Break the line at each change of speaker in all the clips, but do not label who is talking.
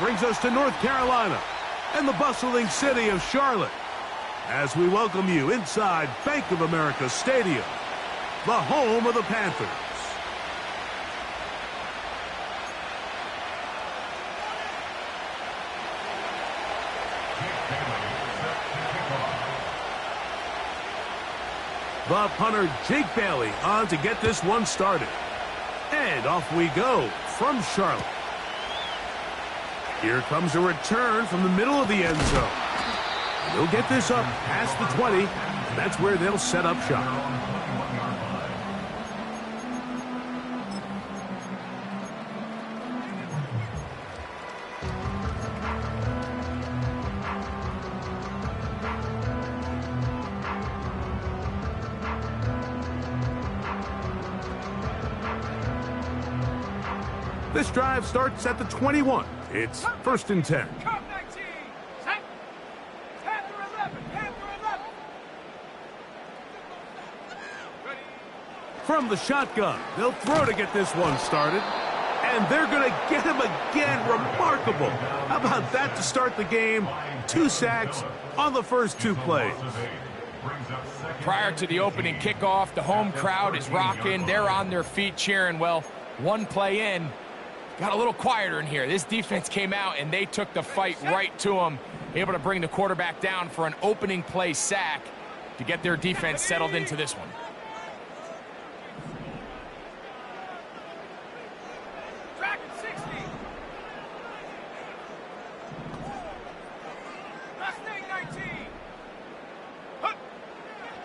brings us to North Carolina and the bustling city of Charlotte as we welcome you inside Bank of America Stadium, the home of the Panthers. The punter, Jake Bailey, on to get this one started. And off we go from Charlotte. Here comes a return from the middle of the end zone. They'll get this up past the 20, and that's where they'll set up shop. This drive starts at the 21. It's 1st and 10. From the shotgun, they'll throw to get this one started. And they're going to get him again. Remarkable. How about that to start the game? 2 sacks on the first 2 plays.
Prior to the opening kickoff, the home crowd is rocking. They're on their feet cheering. Well, 1 play in, got a little quieter in here. This defense came out and they took the fight right to him, able to bring the quarterback down for an opening play sack to get their defense settled into this one.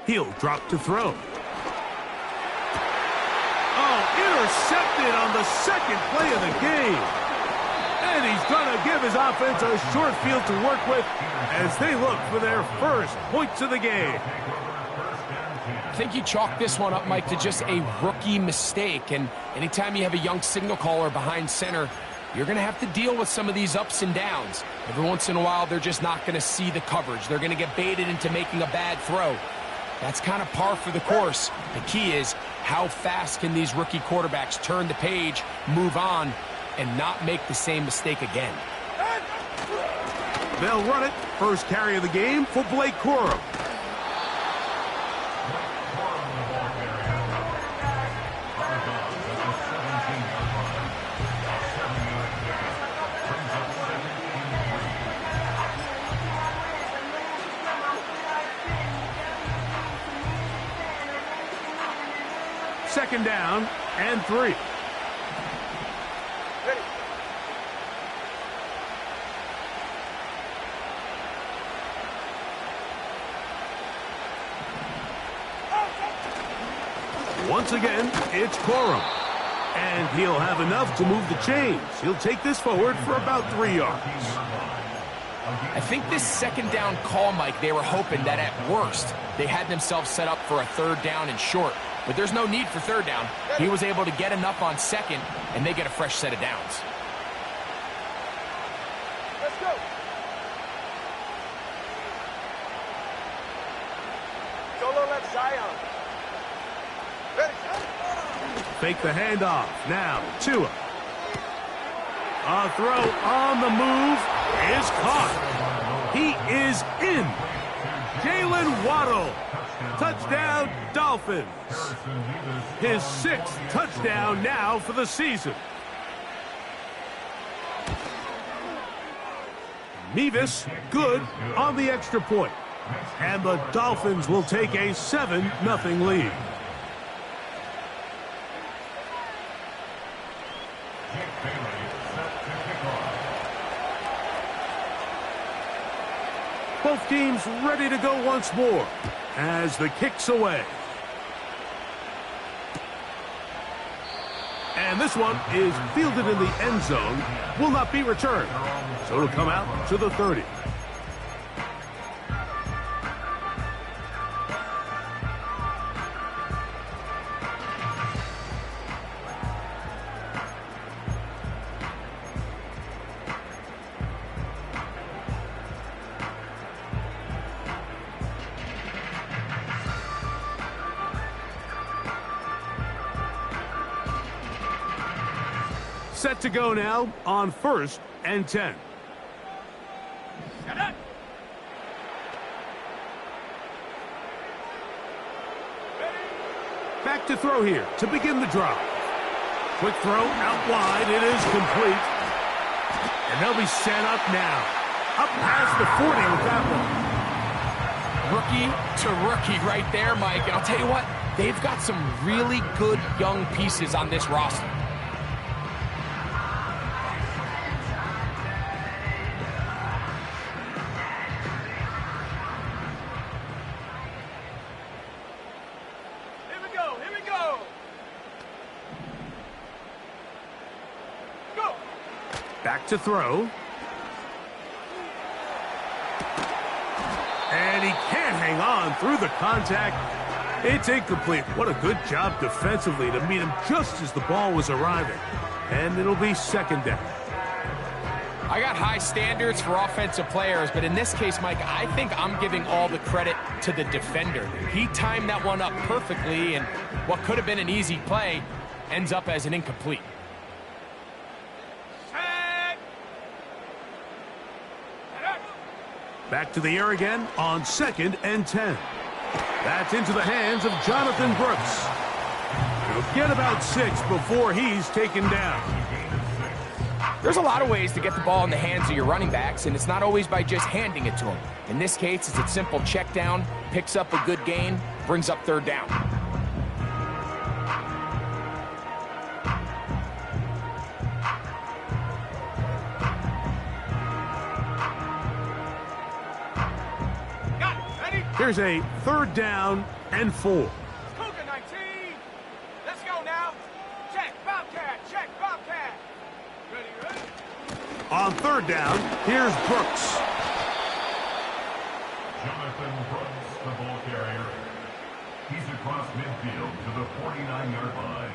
He'll drop to throw. Intercepted on the second play of the game. And he's going to give his offense a short field to work with as they look for their first points of the game.
I think you chalk this one up, Mike, to just a rookie mistake. And anytime you have a young signal caller behind center, you're going to have to deal with some of these ups and downs. Every once in a while, they're just not going to see the coverage. They're going to get baited into making a bad throw. That's kind of par for the course. The key is, how fast can these rookie quarterbacks turn the page, move on, and not make the same mistake again?
They'll run it. First carry of the game for Blake Corum. Second down and 3.
Ready.
Once again, it's Corum. And he'll have enough to move the chains. He'll take this forward for about 3 yards.
I think this second down call, Mike, they were hoping that at worst they had themselves set up for a 3rd down and short. But there's no need for 3rd down. He was able to get enough on 2nd, and they get a fresh set of downs.
Let's go. Solo left Zion. Ready.
Fake the handoff. Now, Tua. A throw on the move is caught. He is in. Jalen Waddle. Touchdown, Dolphins. His 6th touchdown now for the season. Mevis, good on the extra point. And the Dolphins will take a 7-0 lead. Both teams ready to go once more as the kick's away. And this one is fielded in the end zone, will not be returned. So it'll come out to the 30. Set to go now on 1st and 10. Back to throw here to begin the drive. Quick throw out wide. It is complete. And they'll be set up now. Up past the 40 with that one.
Rookie to rookie right there, Mike. And I'll tell you what, they've got some really good young pieces on this roster.
Back to throw. And he can't hang on through the contact. It's incomplete. What a good job defensively to meet him just as the ball was arriving. And it'll be second down.
I got high standards for offensive players, but in this case, Mike, I think I'm giving all the credit to the defender. He timed that one up perfectly, and what could have been an easy play ends up as an incomplete.
Back to the air again on 2nd and 10. That's into the hands of Jonathan Brooks. He'll get about 6 before he's taken down.
There's a lot of ways to get the ball in the hands of your running backs, and it's not always by just handing it to them. In this case, it's a simple check down, picks up a good gain, brings up 3rd down.
Here's a 3rd down and 4.
Cougar 19. Let's go now. Check, Bobcat. Check, Bobcat. Ready?
On 3rd down, here's Brooks.
Jonathan Brooks, the ball carrier. He's across midfield to the 49-yard line.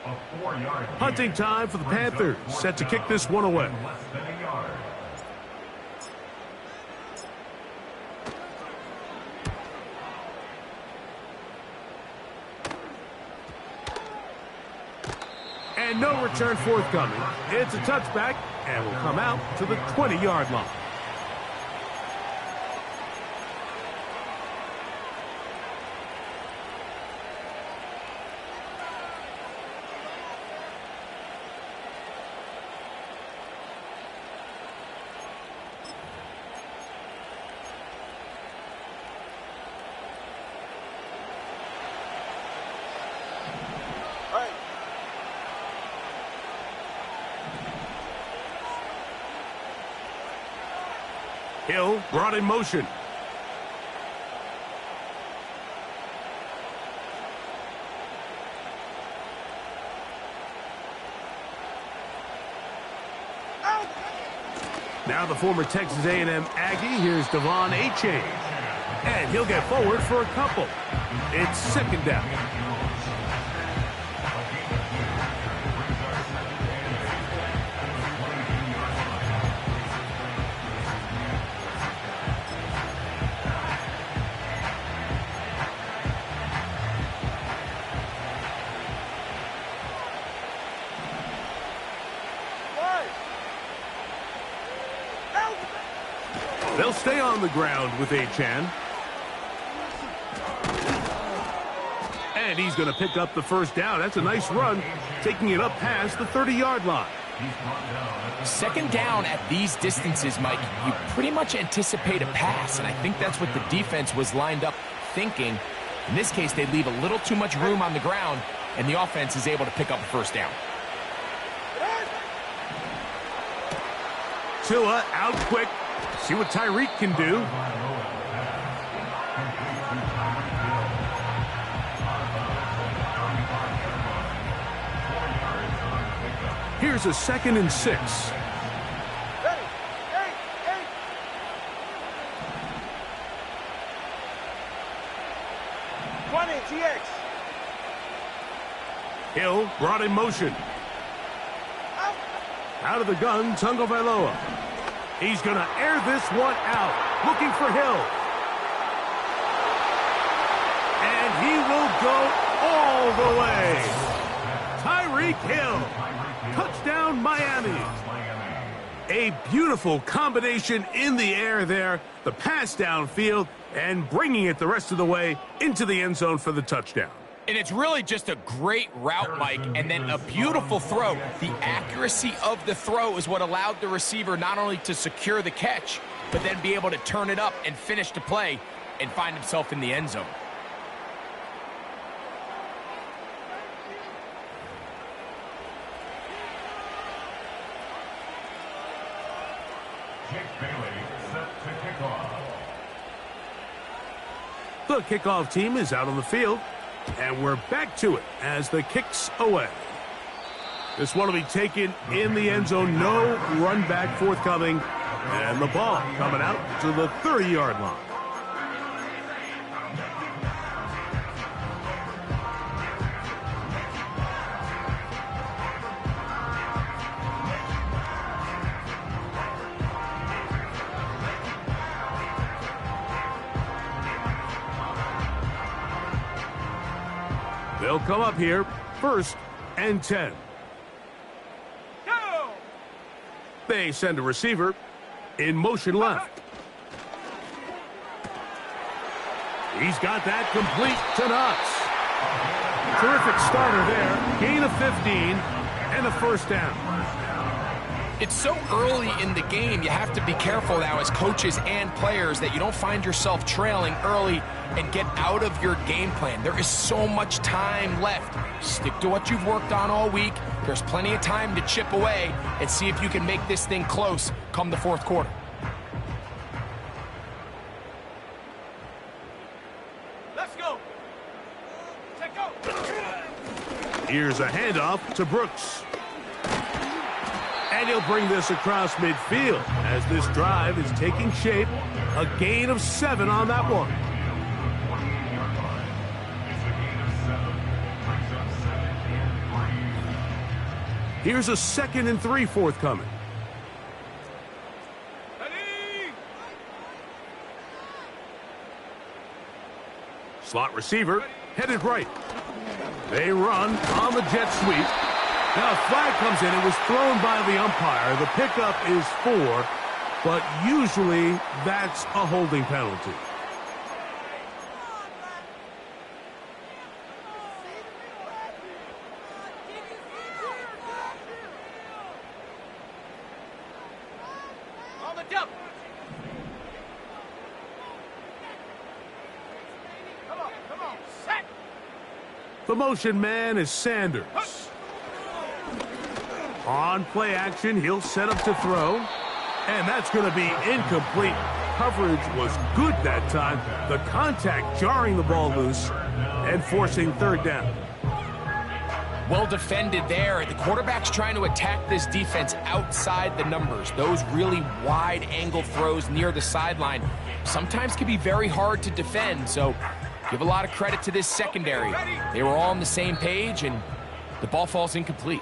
A 4-yard
Hunting time for the Panthers, set to kick this one away.
less than a yard.
And no return forthcoming. It's a touchback and will come out to the 20-yard line. Hill brought in motion. Now the former Texas A&M Aggie, here's Devon Achane. And he'll get forward for a couple. It's 2nd down. They'll stay on the ground with Achane. And he's going to pick up the 1st down. That's a nice run, taking it up past the 30-yard line.
2nd down at these distances, Mike, you pretty much anticipate a pass, and I think that's what the defense was lined up thinking. In this case, they leave a little too much room on the ground, and the offense is able to pick up a 1st down.
Tua out quick. See what Tyreek can do. Here's a 2nd and 6.
Ready? 20 TX.
Hill brought in motion. Out of the gun, Tagovailoa. He's going to air this one out, looking for Hill. And he will go all the way. Tyreek Hill. Touchdown, Miami. A beautiful combination in the air there, the pass downfield, and bringing it the rest of the way into the end zone for the touchdown.
And it's really just a great route, Mike, and then a beautiful throw. The accuracy of the throw is what allowed the receiver not only to secure the catch, but then be able to turn it up and finish the play and find himself in the end zone.
Jake Bailey set to kick off.
The kickoff team is out on the field, and we're back to it as the kick's away. This one will be taken in the end zone. No run back forthcoming, and the ball coming out to the 30-yard line. They'll come up here, 1st and 10.
Go!
They send a receiver in motion left. He's got that complete to Nuts. Terrific starter there. Gain of 15 and a 1st down.
It's so early in the game, you have to be careful now as coaches and players that you don't find yourself trailing early and get out of your game plan. There is so much time left. Stick to what you've worked on all week. There's plenty of time to chip away and see if you can make this thing close come the 4th quarter.
Let's go! Check go!
Here's a handoff to Brooks. And he'll bring this across midfield as this drive is taking shape. A gain of 7 on that one. Here's a 2nd and 3 forthcoming.
Ready!
Slot receiver headed right. They run on the jet sweep. Now a flag comes in. It was thrown by the umpire. The pickup is 4, but usually that's a holding penalty.
On the jump! Come on, set!
The motion man is Sanders. On play action, he'll set up to throw. And that's going to be incomplete. Coverage was good that time. The contact jarring the ball loose and forcing 3rd down.
Well defended there. The quarterback's trying to attack this defense outside the numbers. Those really wide angle throws near the sideline sometimes can be very hard to defend. So give a lot of credit to this secondary. They were all on the same page, and the ball falls incomplete.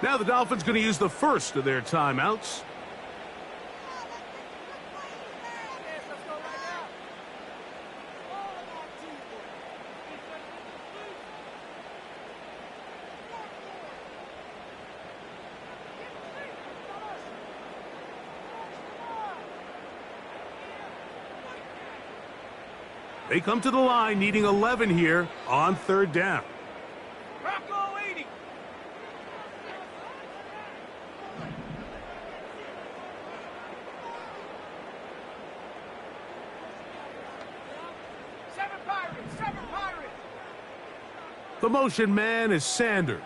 Now the Dolphins going to use the first of their timeouts. They come to the line needing 11 here on 3rd down.
Rocco 80! Seven Pirates!
The motion man is Sanders.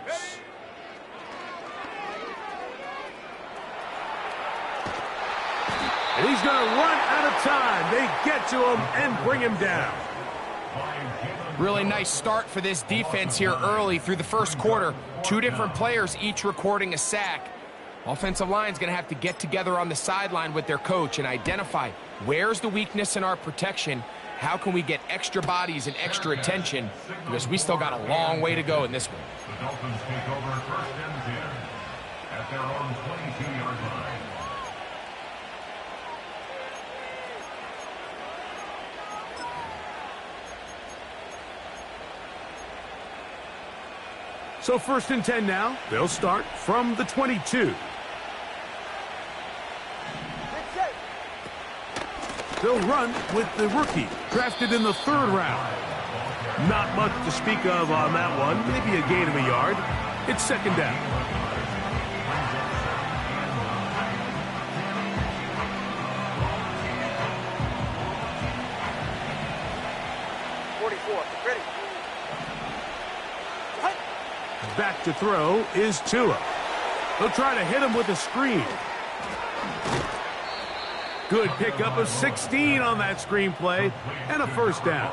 And he's going to run out of time. They get to him and bring him down.
Really nice start for this defense here early through the 1st quarter. 2 different players each recording a sack. Offensive line's going to have to get together on the sideline with their coach and identify where's the weakness in our protection. How can we get extra bodies and extra attention? Because we still got a long way to go in this one.
The Dolphins take over 1st and 10 at their own 22-yard line.
So 1st and 10 now. They'll start from the 22. They'll run with the rookie, drafted in the 3rd round. Not much to speak of on that one. Maybe a gain of a yard. It's 2nd down. Back to throw is Tua. They'll try to hit him with a screen. Good pickup of 16 on that screen play and a 1st down.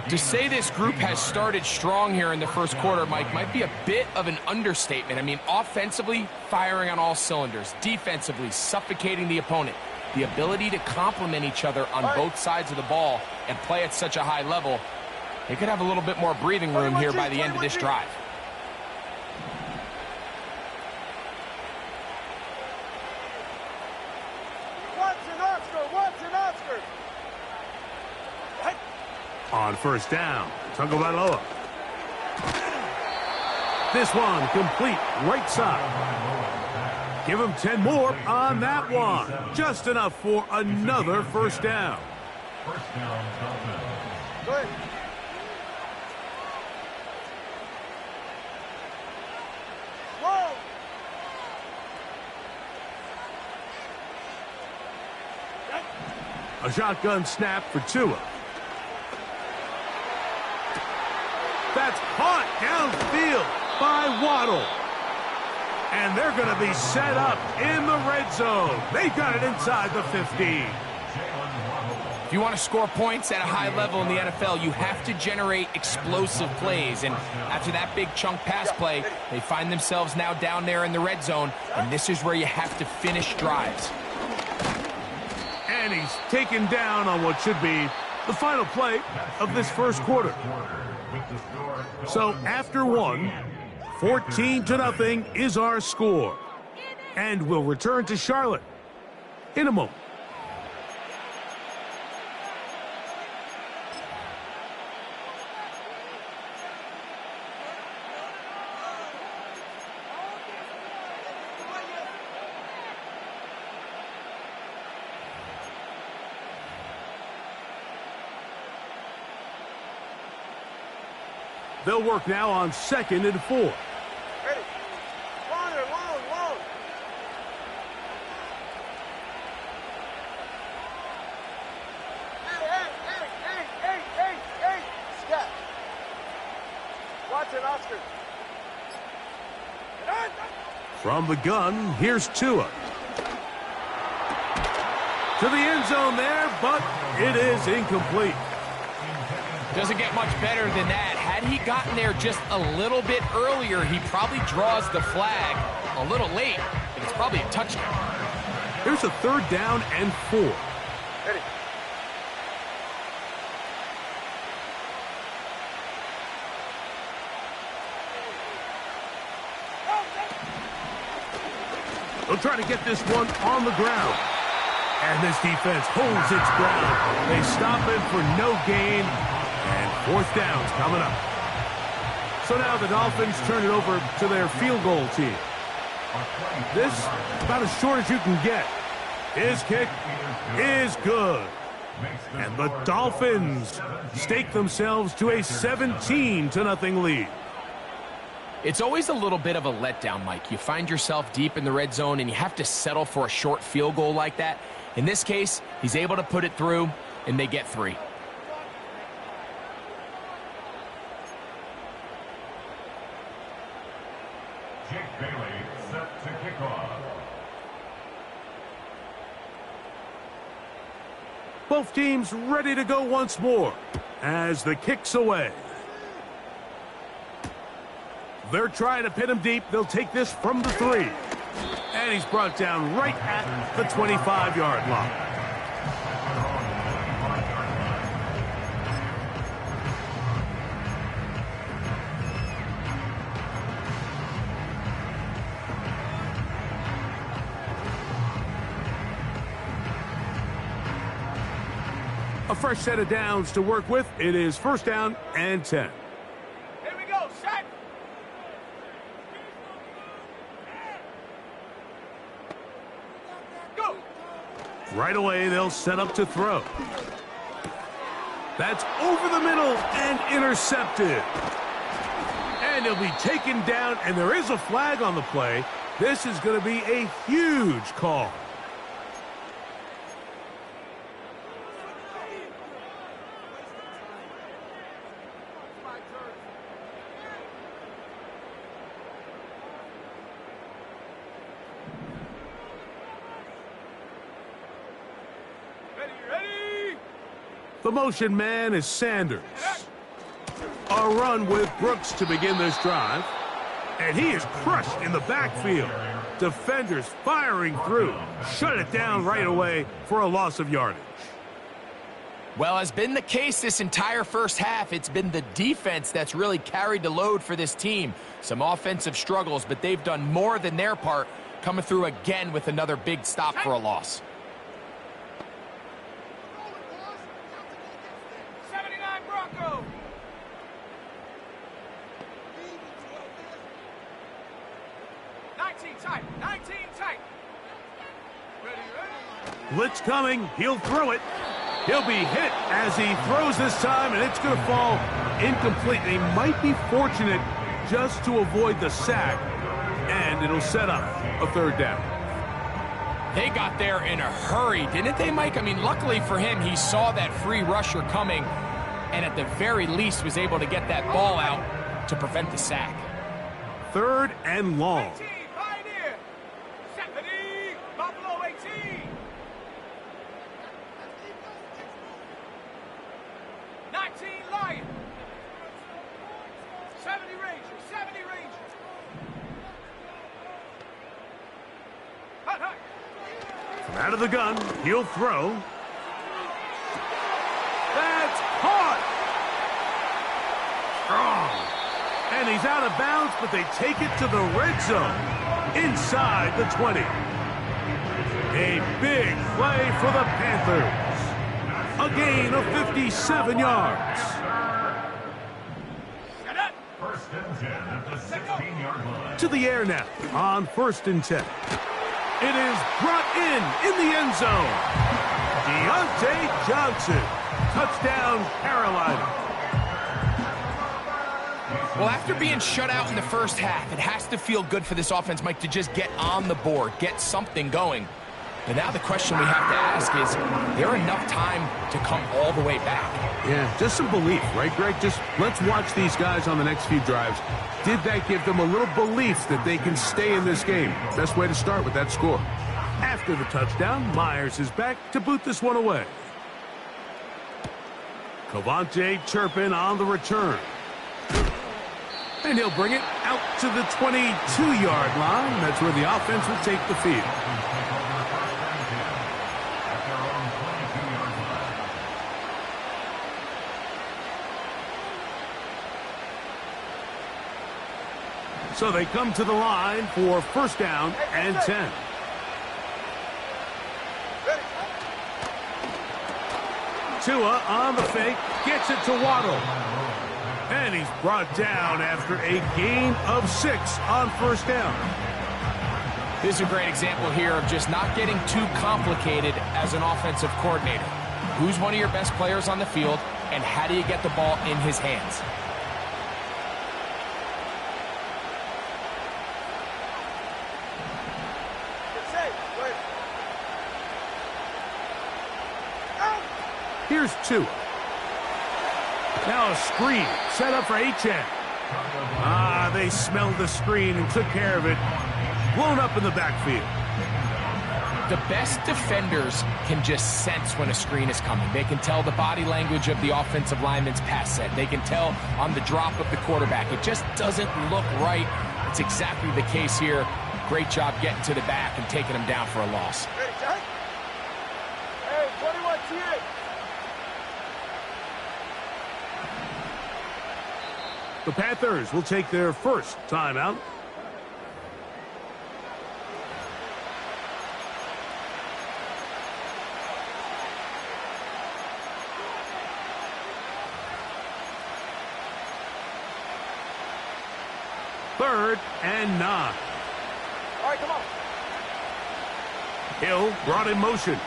To say this group has started strong here in the 1st quarter, Mike, might be a bit of an understatement. I mean, offensively, firing on all cylinders. Defensively, suffocating the opponent. The ability to complement each other on both sides of the ball and play at such a high level. They could have a little bit more breathing room here by the end of this drive.
On 1st down, Tagovailoa. This one complete right side. Give him 10 more on that one. Just enough for another 1st down.
Go ahead.
A shotgun snap for Tua. That's caught downfield by Waddle. And they're going to be set up in the red zone. They've got it inside the 15.
If you want to score points at a high level in the NFL, you have to generate explosive plays. And after that big chunk pass play, they find themselves now down there in the red zone. And this is where you have to finish drives.
And he's taken down on what should be the final play of this 1st quarter. So after 1, 14-0 is our score. And we'll return to Charlotte in a moment. They'll work now on 2nd and 4.
Ready. Longer, long. Hey. Step. Watch it, Oscar.
From the gun, here's Tua. To the end zone there, but it is incomplete.
Doesn't get much better than that. Had he gotten there just a little bit earlier, he probably draws the flag a little late, and it's probably a touchdown.
Here's a 3rd down and 4.
Ready.
They'll try to get this one on the ground. And this defense holds its ground. They stop it for no gain. And 4th down's coming up. So now the Dolphins turn it over to their field goal team. This, about as short as you can get. His kick is good. And the Dolphins stake themselves to a 17-0 lead.
It's always a little bit of a letdown, Mike. You find yourself deep in the red zone, and you have to settle for a short field goal like that. In this case, he's able to put it through, and they get 3.
Jake Bailey set to kick off.
Both teams ready to go once more as the kick's away. They're trying to pin him deep. They'll take this from the 3. And he's brought down right at the 25-yard line. A fresh set of downs to work with. It is 1st down and 10.
Here we go, set. Go.
Right away, they'll set up to throw. That's over the middle and intercepted. And he'll be taken down, and there is a flag on the play. This is going to be a huge call. The motion man is Sanders. A run with Brooks to begin this drive. And he is crushed in the backfield. Defenders firing through. Shut it down right away for a loss of yardage.
Well, as been the case this entire first half, it's been the defense that's really carried the load for this team. Some offensive struggles, but they've done more than their part, coming through again with another big stop for a loss.
79 Bronco. Tight, 19 tight. Ready.
Blitz coming. He'll throw it. He'll be hit as he throws this time, and it's going to fall incomplete. They might be fortunate just to avoid the sack, and it'll set up a third down.
They got there in a hurry, didn't they, Mike? I mean, luckily for him, he saw that free rusher coming, and at the very least was able to get that ball out to prevent the sack.
Third and long.
18, Pioneer. 70, Buffalo 18. 19, Lion. 70 Ranger, 70 Ranger. Hut, hut.
From out of the gun, he'll throw. That's caught! Strong. And he's out of bounds, but they take it to the red zone. Inside the 20. A big play for the Panthers. A gain of 57 yards.
First and 10 at the 16-yard line.
To the air now on 1st and 10. It is brought in the end zone. Deontay Johnson. Touchdown, Carolina.
Well, after being shut out in the first half, it has to feel good for this offense, Mike, to just get on the board, get something going. But now the question we have to ask is there enough time to come all the way back?
Yeah, just some belief, right, Greg? Just let's watch these guys on the next few drives. Did that give them a little belief that they can stay in this game? Best way to start with that score. After the touchdown, Myers is back to boot this one away. Cavante Turpin on the return. And he'll bring it out to the 22-yard line. That's where the offense will take the field. So they come to the line for 1st down and 10. Tua on the fake, gets it to Waddle. And he's brought down after a gain of 6 on 1st down.
This is a great example here of just not getting too complicated as an offensive coordinator. Who's one of your best players on the field, and how do you get the ball in his hands?
Here's Tua. Now a screen set up for Achane. They smelled the screen and took care of it. Blown up in the backfield.
The best defenders can just sense when a screen is coming. They can tell the body language of the offensive lineman's pass set. They can tell on the drop of the quarterback. It just doesn't look right. It's exactly the case here. Great job getting to the back and taking him down for a loss.
Hey, 21 TA.
The Panthers will take their first timeout. Third and 9.
All right, come on.
Hill brought in motion.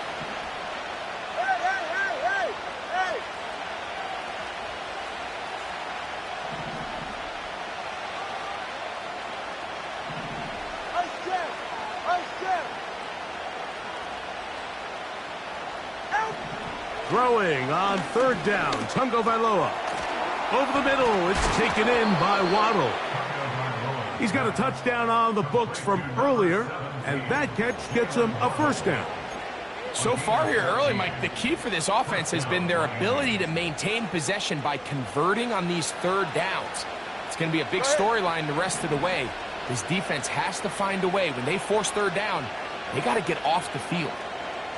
Throwing on third down, Tungo Vailoa. Over the middle, it's taken in by Waddle. He's got a touchdown on the books from earlier, and that catch gets him a first down.
So far here early, Mike, the key for this offense has been their ability to maintain possession by converting on these third downs. It's going to be a big storyline the rest of the way. This defense has to find a way. When they force third down, they got to get off the field.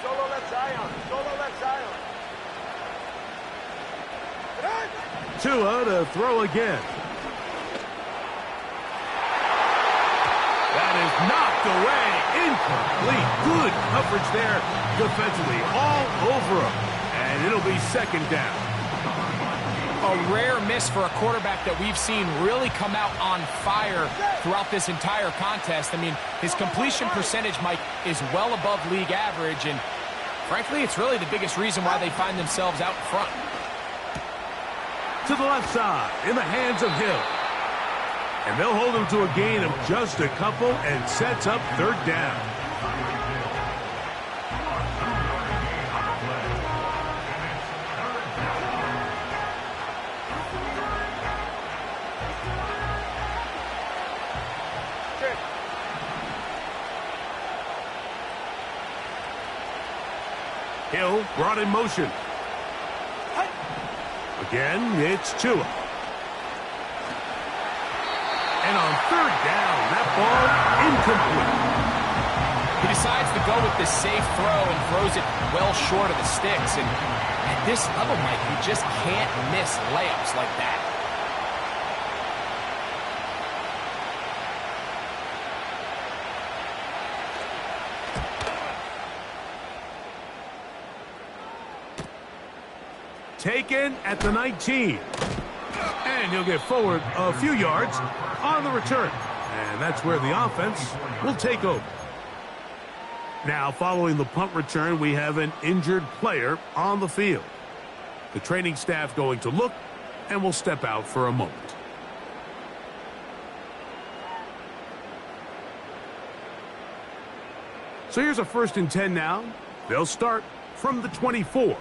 Solo left Zion. Solo left Zion.
Tua to throw again. That is knocked away. Incomplete. Good coverage there defensively. All over him. And it'll be second down.
A rare miss for a quarterback that we've seen really come out on fire throughout this entire contest. I mean, his completion percentage, Mike, is well above league average. And frankly, it's really the biggest reason why they find themselves out front.
To the left side, in the hands of Hill. And they'll hold him to a gain of just a couple and sets up third down. Hill brought in motion. Again, it's Tua. And on third down, that ball incomplete.
He decides to go with this safe throw and throws it well short of the sticks. And at this level, Mike, you just can't miss layups like that.
Taken at the 19. And he'll get forward a few yards on the return. And that's where the offense will take over. Now, following the punt return, we have an injured player on the field. The training staff going to look and will step out for a moment. So here's a 1st and 10 now. They'll start from the 24.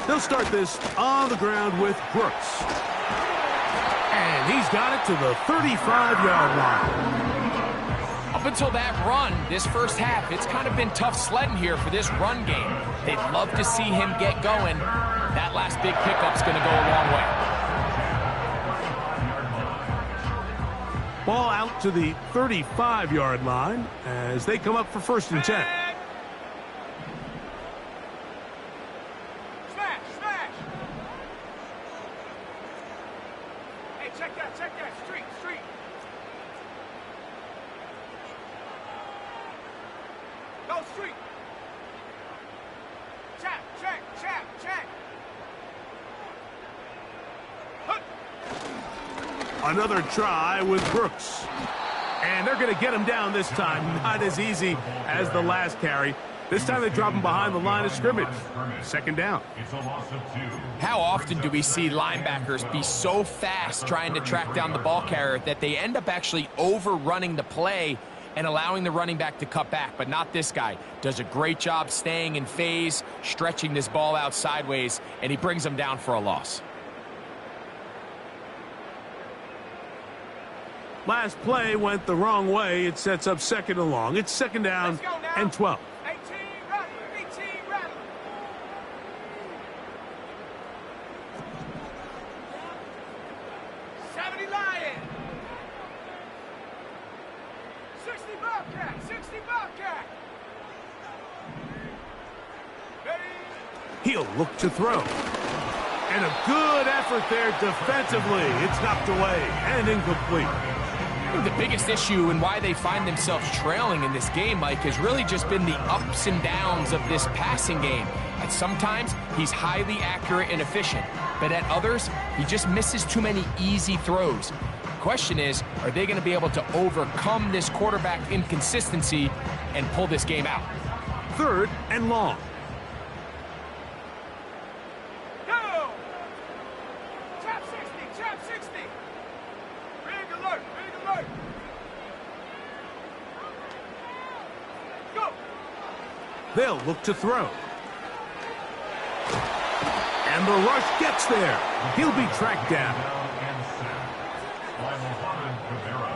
They'll start this on the ground with Brooks. And he's got it to the 35-yard line.
Up until that run, this first half, it's kind of been tough sledding here for this run game. They'd love to see him get going. That last big pickup's going to go a long way.
Ball out to the 35-yard line as they come up for 1st and 10. Another try with Brooks. And they're going to get him down this time. Not as easy as the last carry. This time they drop him behind the line of scrimmage. Second down.
How often do we see linebackers be so fast trying to track down the ball carrier that they end up actually overrunning the play and allowing the running back to cut back? But not this guy. Does a great job staying in phase, stretching this ball out sideways, and he brings them down for a loss.
Last play went the wrong way. It sets up 2nd and long. It's 2nd down and 12.
18 Rattler. 70 Lion. 60 Bobcat. 60 Bobcat.
He'll look to throw. And a good effort there defensively. It's knocked away and incomplete.
The biggest issue and why they find themselves trailing in this game, Mike, has really just been the ups and downs of this passing game. At sometimes, he's highly accurate and efficient, but at others, he just misses too many easy throws. The question is, are they going to be able to overcome this quarterback inconsistency and pull this game out?
3rd and long. They'll look to throw. And the rush gets there. He'll be tracked down.
By Mohamed Kamara.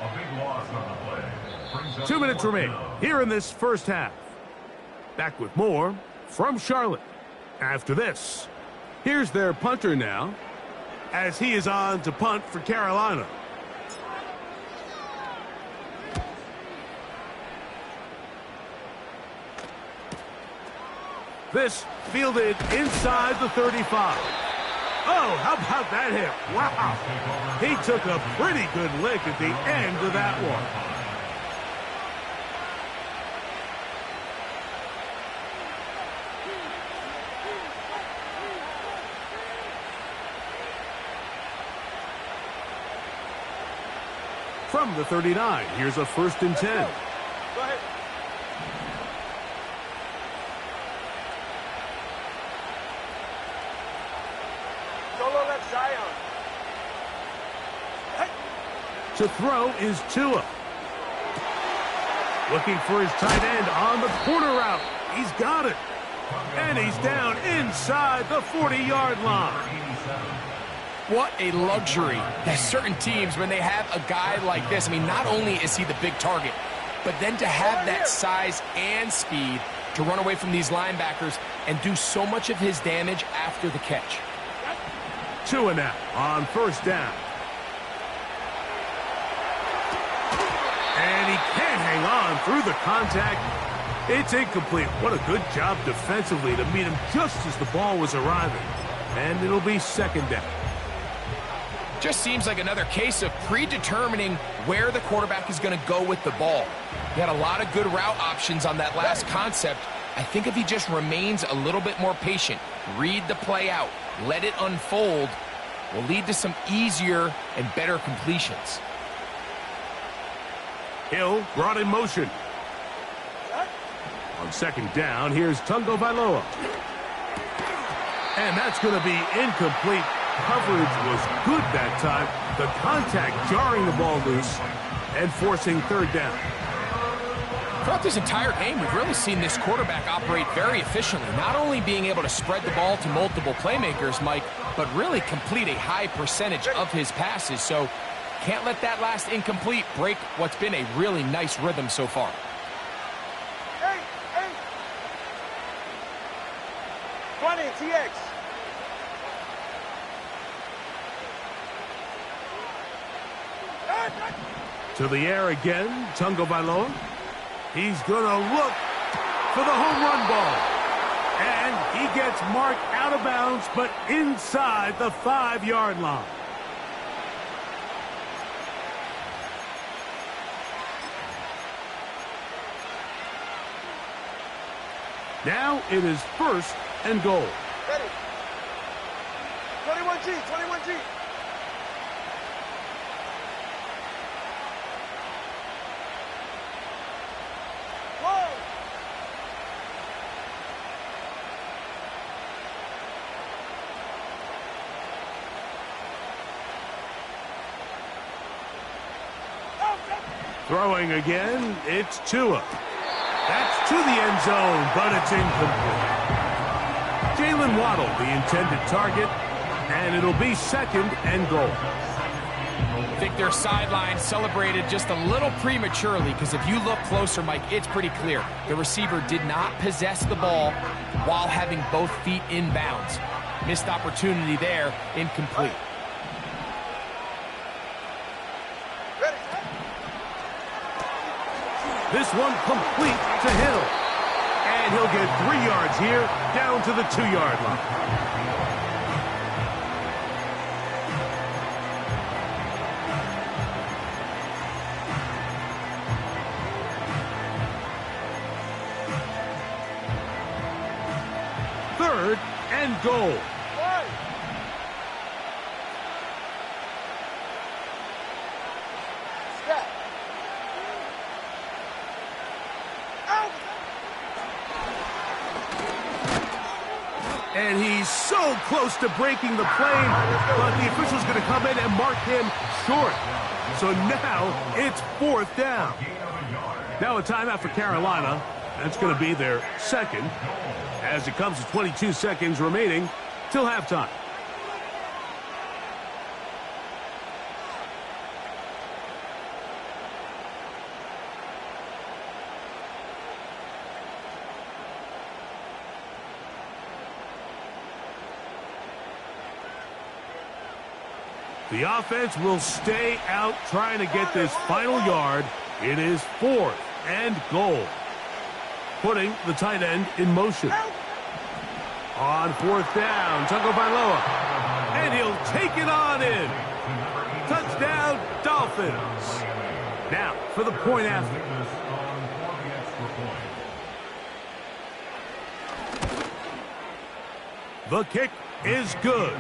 A big loss on the play. Brings up
2 minutes
fourth
remain
down.
here in this first half. Back with more from Charlotte. After this, here's their punter now, as he is on to punt for Carolina. This fielded inside the 35. Oh, how about that hit? Wow. He took a pretty good lick at the end of that one. From the 39, here's a 1st and 10.
Go ahead. Solo left Zion. Hey.
To throw is Tua. Looking for his tight end on the corner route. He's got it. And he's down inside the 40-yard line.
What a luxury. There's certain teams, when they have a guy like this, I mean, not only is he the big target, but then to have that size and speed to run away from these linebackers and do so much of his damage after the catch.
Tua now on 1st down. And he can't hang on through the contact. It's incomplete. What a good job defensively to meet him just as the ball was arriving. And it'll be 2nd down.
Just seems like another case of predetermining where the quarterback is going to go with the ball. He had a lot of good route options on that last concept. I think if he just remains a little bit more patient, read the play out, let it unfold, will lead to some easier and better completions.
Hill brought in motion. On 2nd down, here's Tungo Vailoa. And that's going to be incomplete. Coverage was good that time. The contact jarring the ball loose and forcing 3rd down.
Throughout this entire game, we've really seen this quarterback operate very efficiently, not only being able to spread the ball to multiple playmakers, Mike, but really complete a high percentage of his passes. So can't let that last incomplete break what's been a really nice rhythm so far.
Hey, hey. 20, TX.
To the air again, Tungo Vailoa. He's going to look for the home run ball. And he gets marked out of bounds, but inside the 5-yard line. Now it is 1st and goal.
Ready. 21G, 21G.
Throwing again, it's Tua. That's to the end zone, but it's incomplete. Jalen Waddle, the intended target, and it'll be 2nd and goal.
I think their sideline celebrated just a little prematurely, because if you look closer, Mike, it's pretty clear. The receiver did not possess the ball while having both feet in bounds. Missed opportunity there, incomplete.
This one complete to Hill. And he'll get 3 yards here, down to the 2-yard line. Third and goal. And he's so close to breaking the plane, but the official's going to come in and mark him short. So now it's 4th down. Now a timeout for Carolina That's going to be their second, as it comes to 22 seconds remaining till halftime. The offense will stay out trying to get this final yard. It is 4th and goal. Putting the tight end in motion. On 4th down, Tagovailoa. And he'll take it on in. Touchdown, Dolphins. Now, for the point after. The kick is good.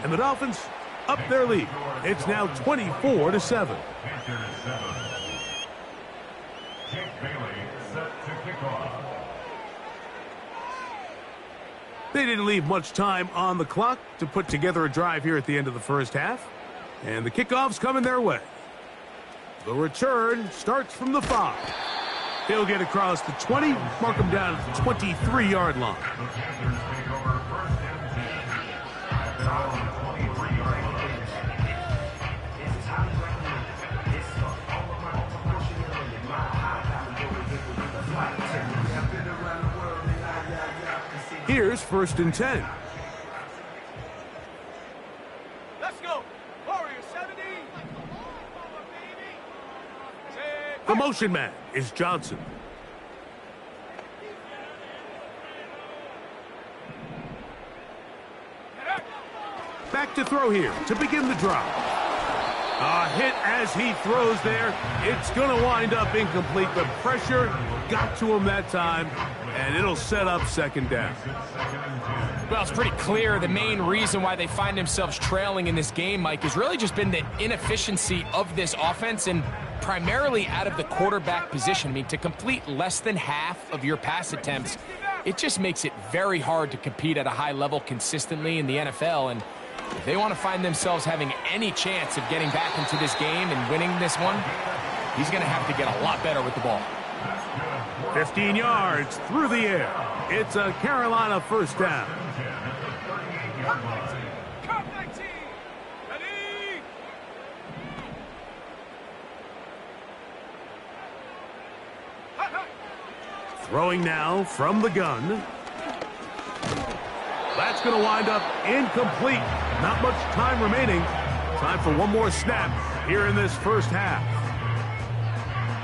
And the Dolphins up their lead. It's now 24-7.
Jake Bailey set to kick off.
They didn't leave much time on the clock to put together a drive here at the end of the first half. And the kickoff's coming their way. The return starts from the 5. He'll get across the 20, mark him down at the 23-yard line.
The Panthers take over 1st and 10 at their own 23-yard line.
Here's 1st and 10.
Let's go. Warrior 70.
The motion man is Johnson. Back to throw here to begin the drive. A hit as he throws there. It's going to wind up incomplete. The pressure got to him that time, and it'll set up 2nd down.
Well, it's pretty clear the main reason why they find themselves trailing in this game, Mike, has really just been the inefficiency of this offense and primarily out of the quarterback position. I mean, to complete less than half of your pass attempts, it just makes it very hard to compete at a high level consistently in the NFL. And if they want to find themselves having any chance of getting back into this game and winning this one, he's going to have to get a lot better with the ball.
15 yards through the air. It's a Carolina 1st down.
Come 19. Ready.
Throwing now from the gun. That's going to wind up incomplete. Not much time remaining. Time for one more snap here in this first half.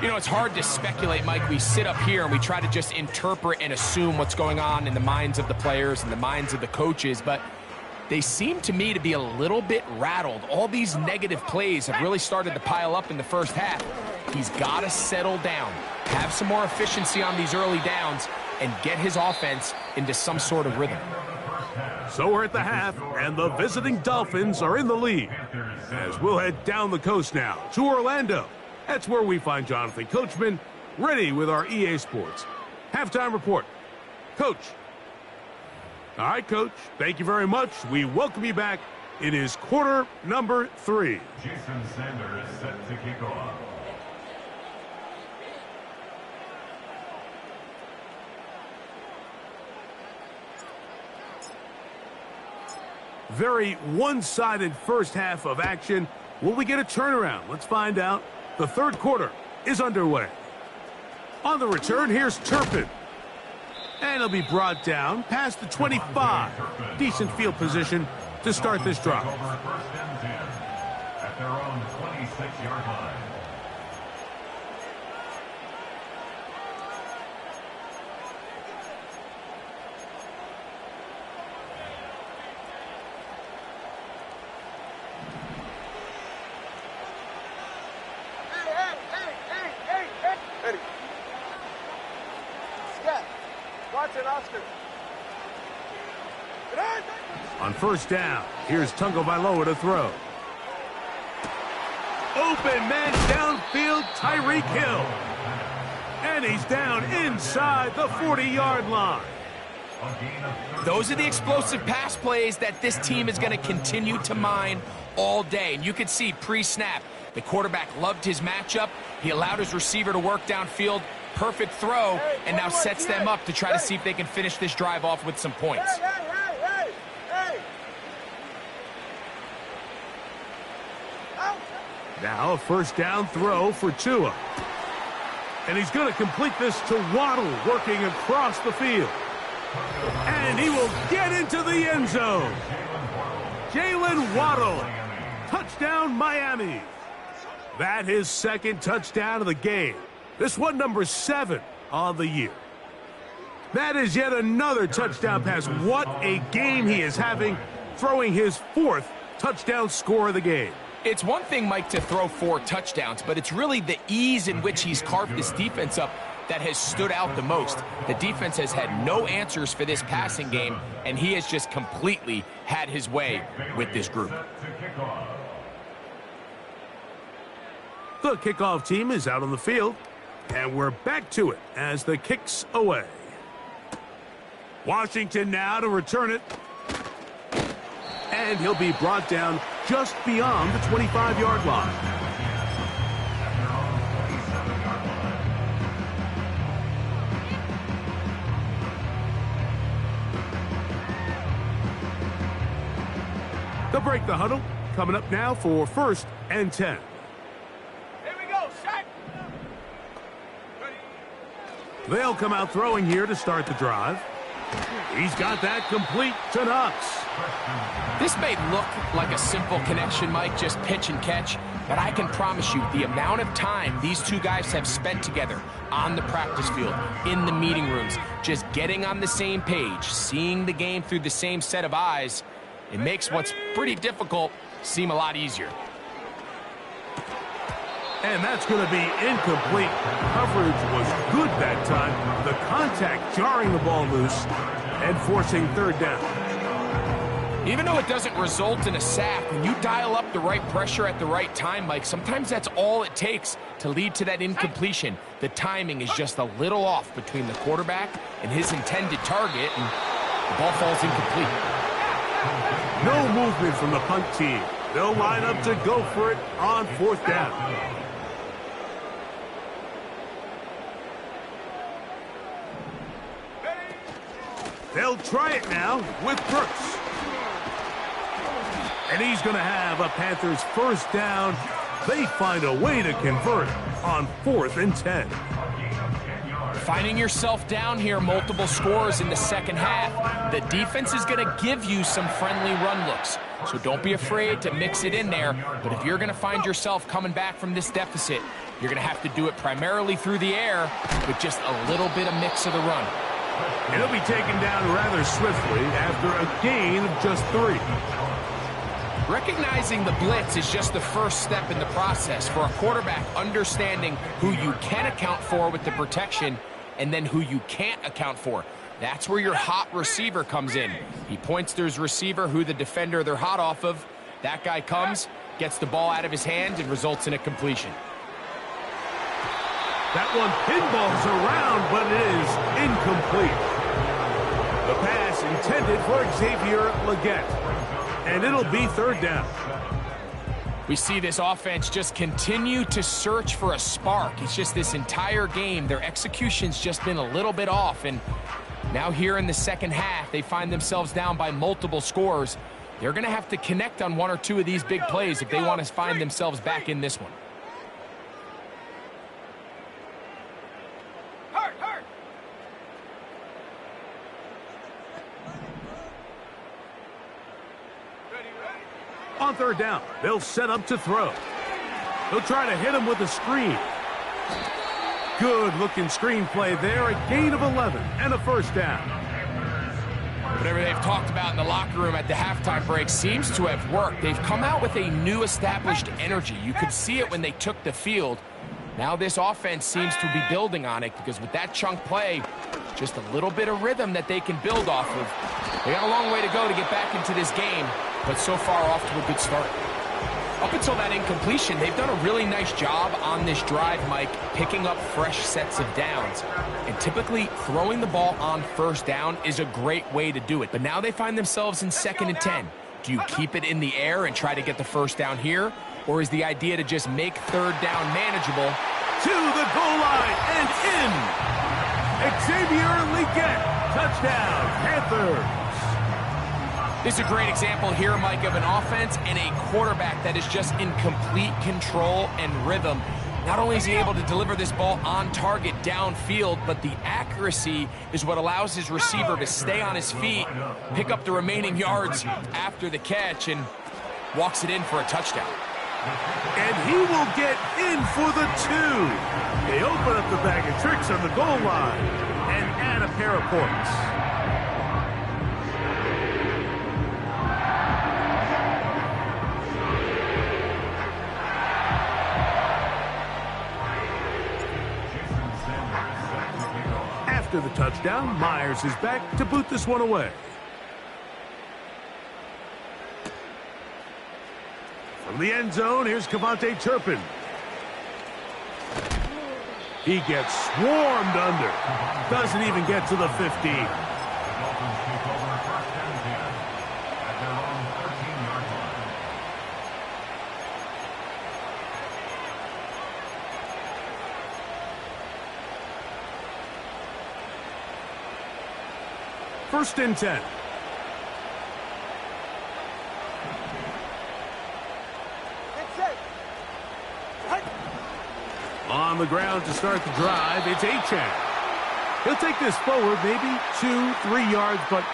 You know, it's hard to speculate, Mike. We sit up here and we try to just interpret and assume what's going on in the minds of the players and the minds of the coaches, but they seem to me to be a little bit rattled. All these negative plays have really started to pile up in the first half. He's got to settle down, have some more efficiency on these early downs, and get his offense into some sort of rhythm.
So we're at the half, and the visiting Dolphins are in the lead. As we'll head down the coast now to Orlando. That's where we find Jonathan Coachman, ready with our EA Sports halftime report. Coach. All right, Coach. Thank you very much. We welcome you back. It is quarter number 3.
Jason Sanders set to kick off.
Very one-sided first half of action. Will we get a turnaround? Let's find out. The 3rd quarter is underway. On the return, here's Turpin. And he'll be brought down past the 25. Decent field position to start this drive.
Over 1st and 10 at their own 26-yard line.
On 1st down, here's Tagovailoa to throw. Open man downfield, Tyreek Hill. And he's down inside the 40-yard line.
Those are the explosive pass plays that this team is going to continue to mine all day. And you could see pre-snap, the quarterback loved his matchup. He allowed his receiver to work downfield. Perfect throw, and now sets them up to try to see if they can finish this drive off with some points.
Now a first down throw for Tua. And he's going to complete this to Waddle, working across the field. And he will get into the end zone. Jalen Waddle. Touchdown, Miami. That his second touchdown of the game. This one number 7 on the year. That is yet another touchdown pass. What a game he is having, throwing his 4th touchdown score of the game.
It's one thing, Mike, to throw 4 touchdowns, but it's really the ease in which he's carved this defense up that has stood out the most. The defense has had no answers for this passing game, and he has just completely had his way with this group.
The kickoff team is out on the field, and we're back to it as the kick's away. Washington now to return it. And he'll be brought down just beyond the 25-yard line. They'll break the huddle. Coming up now for 1st and 10.
Here we go, Shaq.
They'll come out throwing here to start the drive. He's got that complete to Knox.
This may look like a simple connection, Mike, just pitch and catch, but I can promise you the amount of time these two guys have spent together on the practice field, in the meeting rooms, just getting on the same page, seeing the game through the same set of eyes, it makes what's pretty difficult seem a lot easier.
And that's going to be incomplete. Coverage was good that time. The contact jarring the ball loose and forcing 3rd down.
Even though it doesn't result in a sack, when you dial up the right pressure at the right time, Mike, sometimes that's all it takes to lead to that incompletion. The timing is just a little off between the quarterback and his intended target, and the ball falls incomplete.
No movement from the punt team. They'll line up to go for it on 4th down. They'll try it now with Brooks. And he's going to have a Panthers 1st down. They find a way to convert on 4th and 10.
Finding yourself down here, multiple scores in the second half. The defense is going to give you some friendly run looks. So don't be afraid to mix it in there. But if you're going to find yourself coming back from this deficit, you're going to have to do it primarily through the air with just a little bit of mix of the run.
And he'll be taken down rather swiftly after a gain of just 3.
Recognizing the blitz is just the first step in the process for a quarterback, understanding who you can account for with the protection and then who you can't account for. That's where your hot receiver comes in. He points to his receiver, who the defender they're hot off of. That guy comes, gets the ball out of his hand, and results in a completion.
That one pinballs around, but it is incomplete. The pass intended for Xavier Legette. And it'll be 3rd down.
We see this offense just continue to search for a spark. It's just this entire game, their execution's just been a little bit off. And now here in the second half, they find themselves down by multiple scores. They're going to have to connect on 1 or 2 of these big plays if they want to find themselves back in this one.
On 3rd down, they'll set up to throw. They'll try to hit him with a screen. Good-looking screen play there, a gain of 11 and a 1st down.
Whatever they've talked about in the locker room at the halftime break seems to have worked. They've come out with a new established energy. You could see it when they took the field. Now this offense seems to be building on it because with that chunk play, just a little bit of rhythm that they can build off of. They got a long way to go to get back into this game, but so far off to a good start. Up until that incompletion, they've done a really nice job on this drive, Mike, picking up fresh sets of downs. And typically, throwing the ball on 1st down is a great way to do it. But now they find themselves in 2nd and 10. Do you keep it in the air and try to get the 1st down here? Or is the idea to just make 3rd down manageable
to the goal line and in. Xavier Legette, touchdown, Panthers.
This is a great example here, Mike, of an offense and a quarterback that is just in complete control and rhythm. Not only is he able to deliver this ball on target downfield, but the accuracy is what allows his receiver to stay on his feet, pick up the remaining yards after the catch, and walks it in for a touchdown.
And he will get in for the 2. They open up the bag of tricks on the goal line and add a pair of points. After the touchdown, Myers is back to boot this one away. From the end zone, here's KaVontae Turpin. He gets swarmed under. Doesn't even get to the 15.
Dolphins take over first and 10 at their own 13-yard line.
First and 10. On the ground to start the drive, it's Achane. He'll take this forward, maybe 2-3 yards, but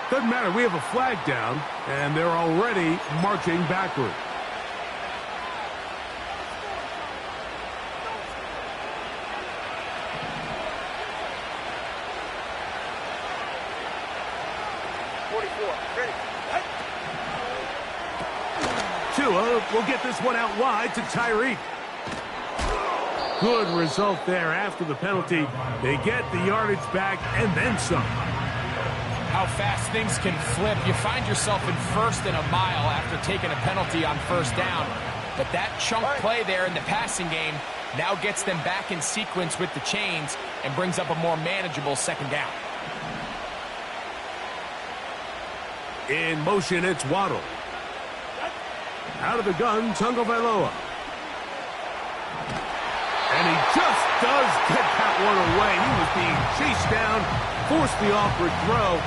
doesn't matter. We have a flag down, and they're already marching backward. Tua will get this one out wide to Tyreek. Good result there after the penalty. They get the yardage back and then some.
How fast things can flip. You find yourself in first and a mile after taking a penalty on first down. But that chunk play there in the passing game now gets them back in sequence with the chains and brings up a more manageable second down.
In motion, it's Waddle. Out of the gun, Tagovailoa. And he just does get that one away. He was being chased down, forced the awkward throw.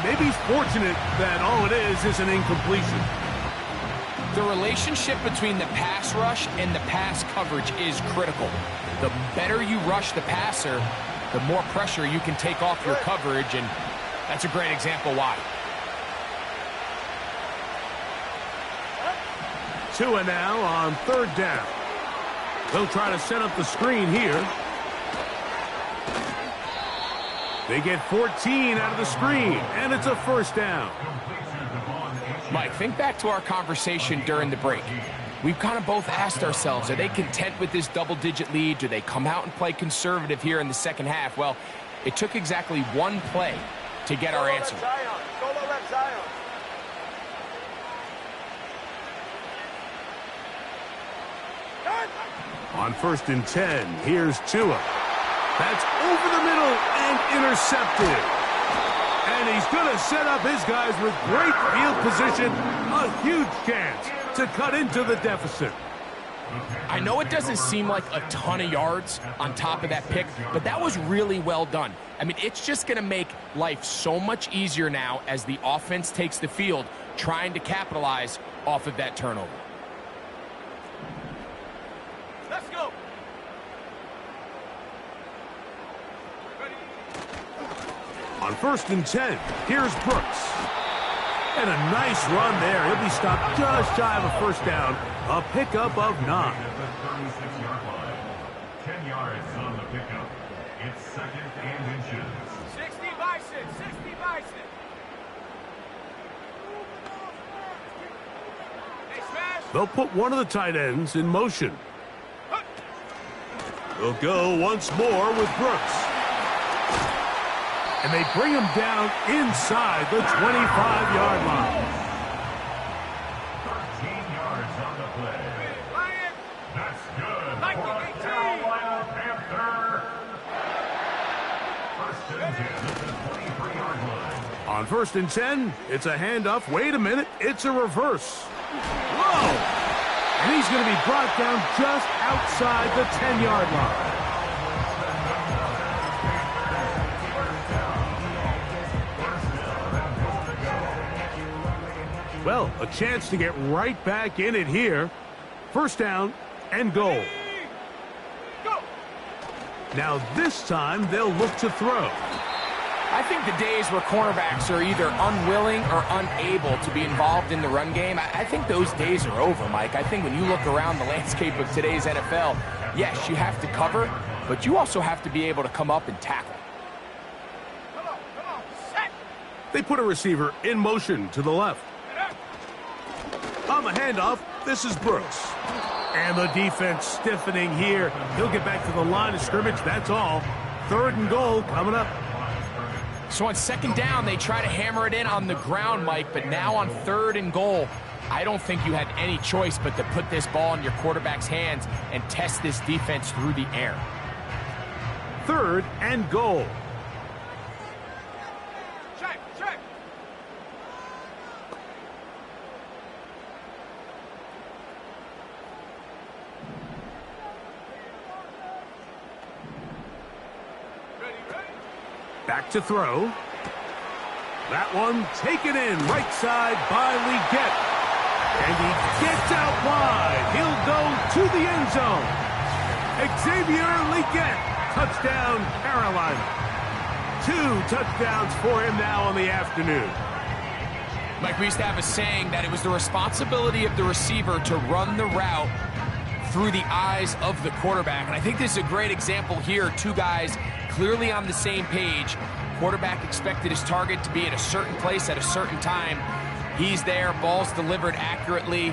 Maybe he's fortunate that all it is an incompletion.
The relationship between the pass rush and the pass coverage is critical. The better you rush the passer, the more pressure you can take off your coverage, and that's a great example why.
Tua now on third down. They'll try to set up the screen here. They get 14 out of the screen, and it's a first down.
Mike, think back to our conversation during the break. We've kind of both asked ourselves, are they content with this double-digit lead? Do they come out and play conservative here in the second half? Well, it took exactly one play to get our answer.
On first and 10, here's Tua. That's over the middle and intercepted. And he's going to set up his guys with great field position. A huge chance to cut into the deficit.
I know it doesn't seem like a ton of yards on top of that pick, but that was really well done. I mean, it's just going to make life so much easier now as the offense takes the field, trying to capitalize off of that turnover.
Let's go.
On first and 10, here's Brooks. And a nice run there. He'll be stopped just shy of a first down. A pickup of 9.
At the 36-yard line. 10 yards on the pickup. It's second and inches.
60 Bison, 60 Bison. Hey, smash.
They'll put one of the tight ends in motion. They'll go once more with Brooks. And they bring him down inside the 25-yard line.
13 yards on the play.
Ryan.
That's good
Like
for
the
a
18.
Carolina Panther. First and 10 at the 23-yard line.
On first and 10, it's a handoff. Wait a minute, it's a reverse. Whoa! And he's going to be brought down just outside the 10-yard line. Well, a chance to get right back in it here. First down and goal. Now this time they'll look to throw.
I think the days where cornerbacks are either unwilling or unable to be involved in the run game, I think those days are over, Mike. I think when you look around the landscape of today's NFL, yes, you have to cover, but you also have to be able to come up and tackle.
Come on, set.
They put a receiver in motion to the left. On the handoff, this is Brooks. And the defense stiffening here. He'll get back to the line of scrimmage, that's all. Third and goal coming up.
So on second down, they try to hammer it in on the ground, Mike, but now on third and goal, I don't think you had any choice but to put this ball in your quarterback's hands and test this defense through the air.
Third and goal.
Check. Ready.
Back to throw. That one taken in right side by Legette. And he gets out wide. He'll go to the end zone. Xavier Legette. Touchdown, Carolina. 2 touchdowns for him now on the afternoon.
Mike, we used to have a saying that it was the responsibility of the receiver to run the route through the eyes of the quarterback. And I think this is a great example here. Two guys clearly on the same page. Quarterback expected his target to be at a certain place at a certain time. He's there, ball's delivered accurately.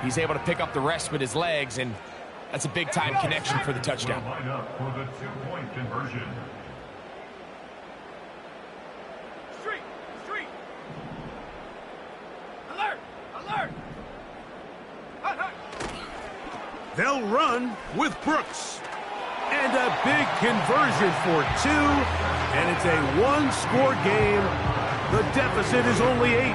He's able to pick up the rest with his legs, and that's a big-time connection for the touchdown.
Line up for the 2-point conversion.
Street. Alert. Hut.
They'll run with Brooks. And a big conversion for 2. And it's a one-score game. The deficit is only 8.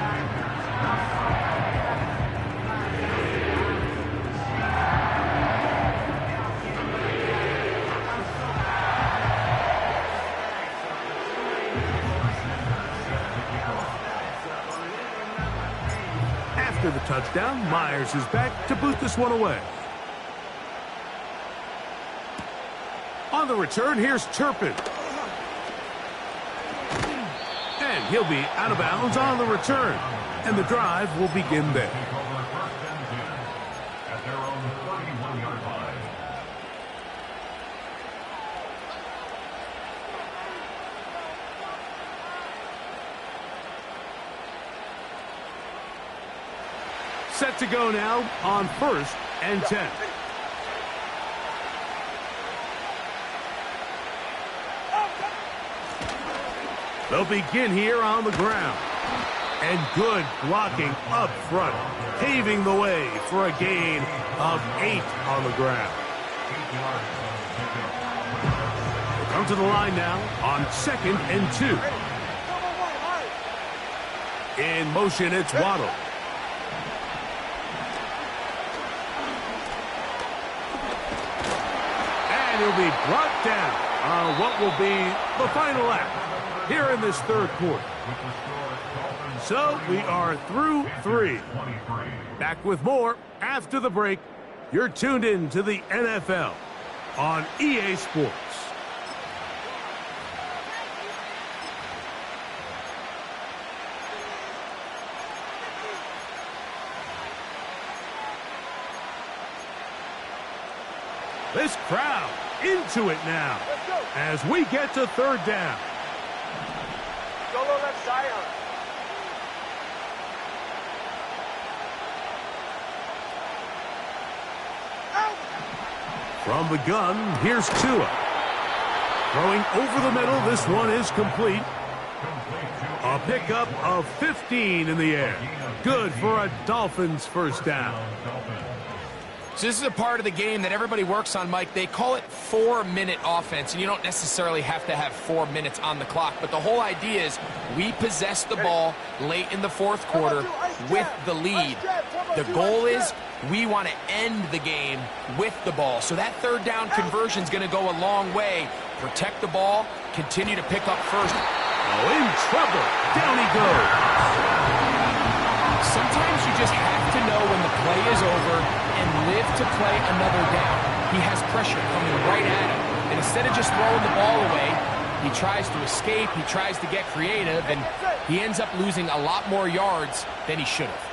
After the touchdown, Myers is back to boot this one away. On the return, here's Turpin. And he'll be out of bounds on the return. And the drive will begin there.
Take over first and 10 at their own 31-yard line.
Set to go now on first and 10. They'll begin here on the ground. And good blocking up front, paving the way for a gain of 8 on the ground. We'll come to the line now on second and 2. In motion, it's Waddle. And he'll be brought down on what will be the final act here in this third quarter. So we are through 3. Back with more after the break. You're tuned in to the NFL on EA Sports. This crowd into it now as we get to third down.
Go left side.
From the gun, here's Tua. Throwing over the middle, this one is complete. A pickup of 15 in the air. Good for a Dolphins first down.
So this is a part of the game that everybody works on, Mike. They call it 4-minute offense, and you don't necessarily have to have 4 minutes on the clock. But the whole idea is we possess the ball late in the fourth quarter. with the lead. The goal is we want to end the game with the ball. So that third down conversion is going to go a long way. Protect the ball, continue to pick up first.
Oh, in trouble. Down he goes.
Sometimes you just have to know when the play is over and live to play another down. He has pressure coming right at him. And instead of just throwing the ball away, he tries to escape, he tries to get creative, and he ends up losing a lot more yards than he should have.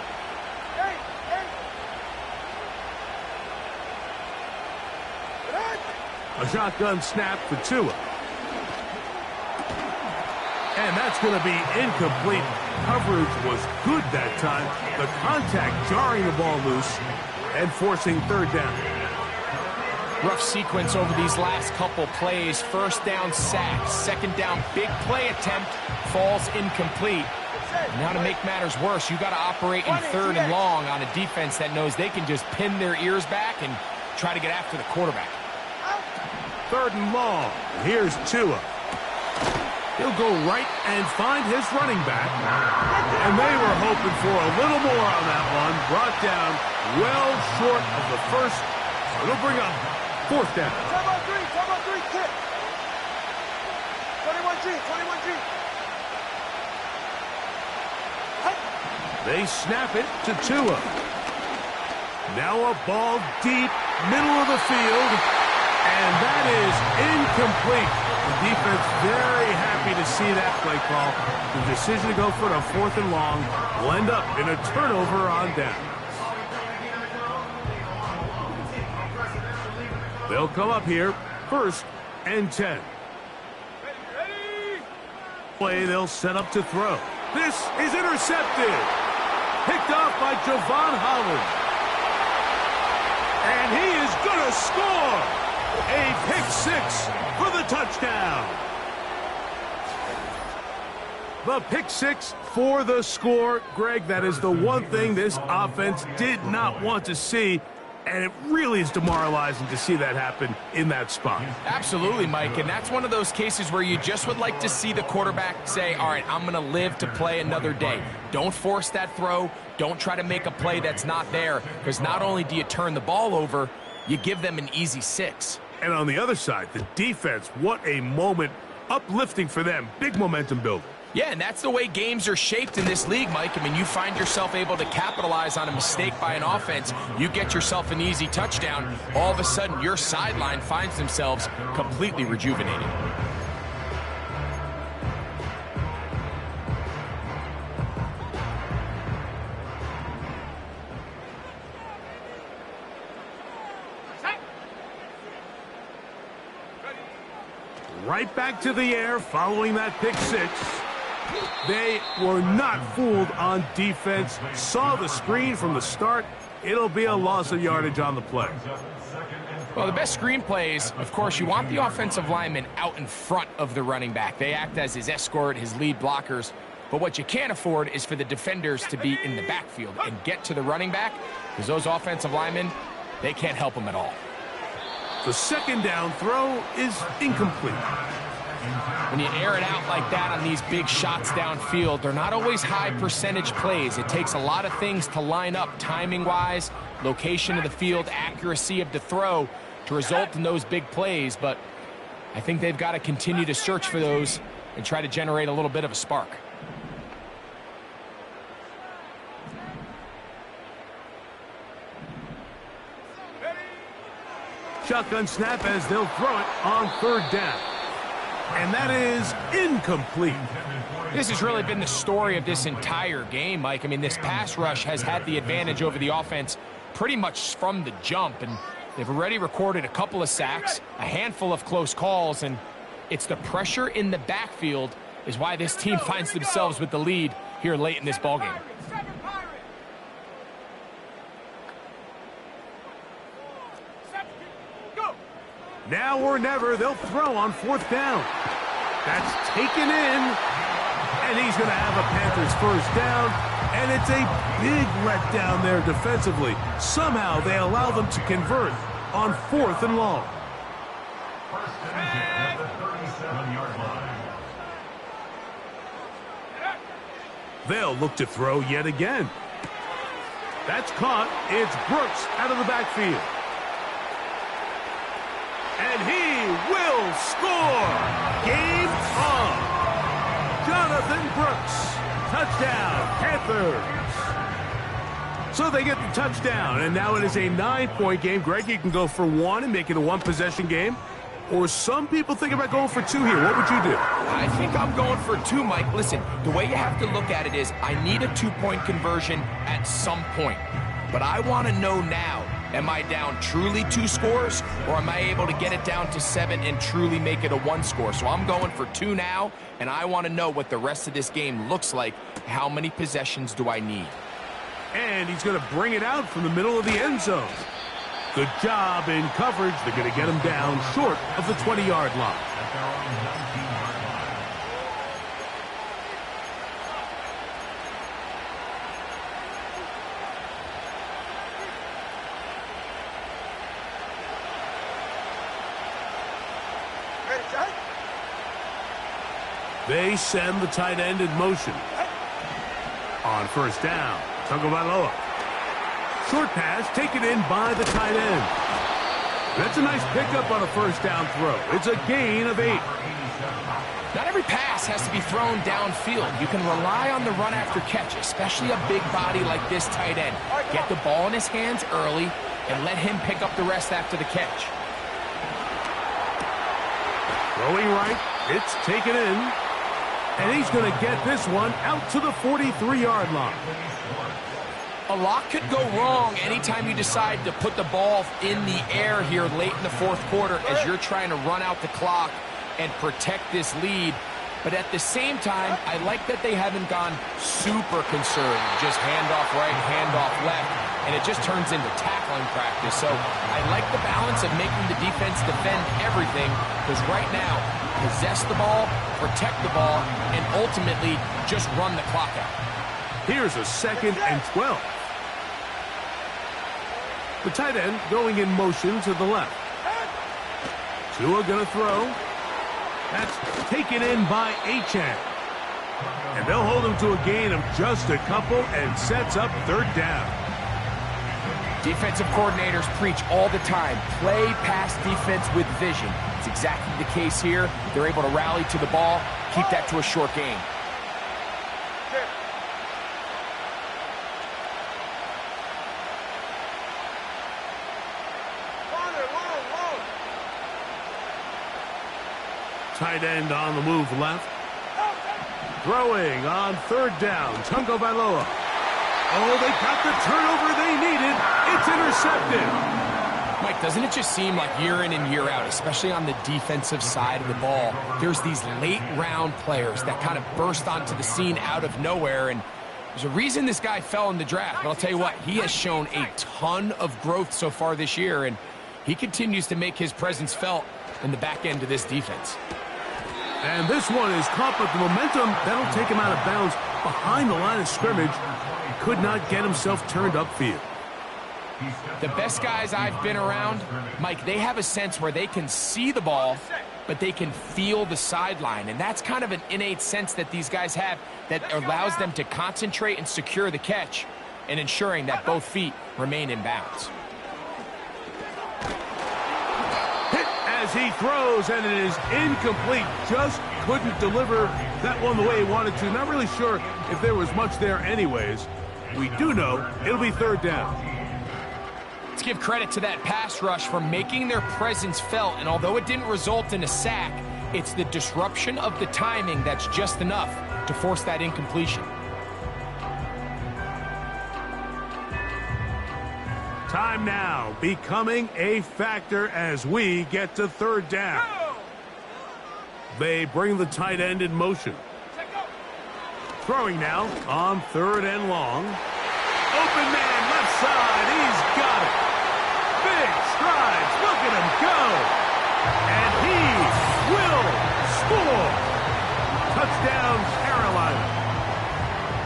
A shotgun snap for Tua. And that's going to be incomplete. Coverage was good that time. The contact jarring the ball loose and forcing third down.
Rough sequence over these last couple plays. First down sack, second down big play attempt, falls incomplete. Now to make matters worse, you got to operate in third and long on a defense that knows they can just pin their ears back and try to get after the quarterback.
Third and long. Here's Tua. He'll go right and find his running back. And they were hoping for a little more on that one. Brought down well short of the first. So it'll bring up fourth down.
Time on three, kick. 21G.
They snap it to Tua. Now a ball deep, middle of the field. And that is incomplete. The defense very happy to see that play call. The decision to go for the fourth and long will end up in a turnover on downs. They'll come up here, first and 10. Play they'll set up to throw. This is intercepted. Picked off by Javon Holland. And he is going to score. A pick six for the touchdown. The pick six for the score. Greg, that is the one thing this offense did not want to see. And it really is demoralizing to see that happen in that spot.
Absolutely, Mike, and that's one of those cases where you just would like to see the quarterback say, all right, I'm going to live to play another day. Don't force that throw. Don't try to make a play that's not there, because not only do you turn the ball over, you give them an easy 6.
And on the other side, the defense, what a moment. Uplifting for them. Big momentum builder.
Yeah, and that's the way games are shaped in this league, Mike. I mean, you find yourself able to capitalize on a mistake by an offense. You get yourself an easy touchdown. All of a sudden, your sideline finds themselves completely rejuvenated.
Right back to the air following that pick six. They were not fooled on defense. Saw the screen from the start. It'll be a loss of yardage on the play.
Well, the best screen plays, of course, you want the offensive lineman out in front of the running back. They act as his escort, his lead blockers. But what you can't afford is for the defenders to be in the backfield and get to the running back, because those offensive linemen, they can't help them at all.
The second down throw is incomplete.
When you air it out like that on these big shots downfield, they're not always high percentage plays. It takes a lot of things to line up timing-wise, location of the field, accuracy of the throw to result in those big plays. But I think they've got to continue to search for those and try to generate a little bit of a spark.
Shotgun snap as they'll throw it on third down. And that is incomplete.
This has really been the story of this entire game, Mike. I mean, this pass rush has had the advantage over the offense pretty much from the jump. And they've already recorded a couple of sacks, a handful of close calls, and it's the pressure in the backfield is why this team finds themselves with the lead here late in this ballgame.
Now or never, they'll throw on fourth down. That's taken in, and he's going to have a Panthers first down, and it's a big letdown there defensively. Somehow they allow them to convert on fourth and long.
At the 37-yard line.
They'll look to throw yet again. That's caught. It's Brooks out of the backfield. And he will score. Game on. Jonathan Brooks. Touchdown, Panthers. So they get the touchdown, and now it is a 9-point game. Greg, you can go for one and make it a one-possession game. Or some people think about going for two here. What would you do?
I think I'm going for two, Mike. Listen, the way you have to look at it is I need a 2-point conversion at some point. But I want to know now, am I down truly 2 scores, or am I able to get it down to 7 and truly make it a 1 score? So I'm going for 2 now, and I want to know what the rest of this game looks like. How many possessions do I need?
And he's going to bring it out from the middle of the end zone. Good job in coverage. They're going to get him down short of the 20-yard line. They send the tight end in motion. On first down, Tagovailoa. Short pass taken in by the tight end. That's a nice pickup on a first down throw. It's a gain of 8.
Not every pass has to be thrown downfield. You can rely on the run after catch, especially a big body like this tight end. Get the ball in his hands early and let him pick up the rest after the catch.
Throwing right, it's taken in. And he's going to get this one out to the 43-yard line.
A lot could go wrong anytime you decide to put the ball in the air here late in the fourth quarter as you're trying to run out the clock and protect this lead. But at the same time, I like that they haven't gone super conservative. Just handoff right, handoff left, and it just turns into tackling practice. So I like the balance of making the defense defend everything, because right now, possess the ball, protect the ball, and ultimately just run the clock out.
Here's a 2nd and 12. The tight end going in motion to the left. Tua going to throw. That's taken in by Achane. And they'll hold him to a gain of just a couple and sets up third down.
Defensive coordinators preach all the time, play pass defense with vision. It's exactly the case here. They're able to rally to the ball, keep that to a short gain.
Tight end on the move left. Throwing on third down, Tagovailoa. Oh, they got the turnover they needed. It's intercepted.
Mike, doesn't it just seem like year in and year out, especially on the defensive side of the ball, there's these late-round players that kind of burst onto the scene out of nowhere, and there's a reason this guy fell in the draft. But I'll tell you what, he has shown a ton of growth so far this year, and he continues to make his presence felt in the back end of this defense.
And this one is caught, but the momentum, that'll take him out of bounds behind the line of scrimmage. He could not get himself turned upfield.
The best guys I've been around, Mike, they have a sense where they can see the ball, but they can feel the sideline. And that's kind of an innate sense that these guys have that allows them to concentrate and secure the catch and ensuring that both feet remain in bounds.
As he throws, and it is incomplete. Just couldn't deliver that one the way he wanted to. Not really sure if there was much there anyways. We do know it'll be third down.
Let's give credit to that pass rush for making their presence felt, and although it didn't result in a sack, it's the disruption of the timing that's just enough to force that incompletion.
Time now becoming a factor as we get to third down. They bring the tight end in motion. Throwing now on third and long. Open man left side. He's got it. Big strides. Look at him go. And he will score. Touchdown, Carolina.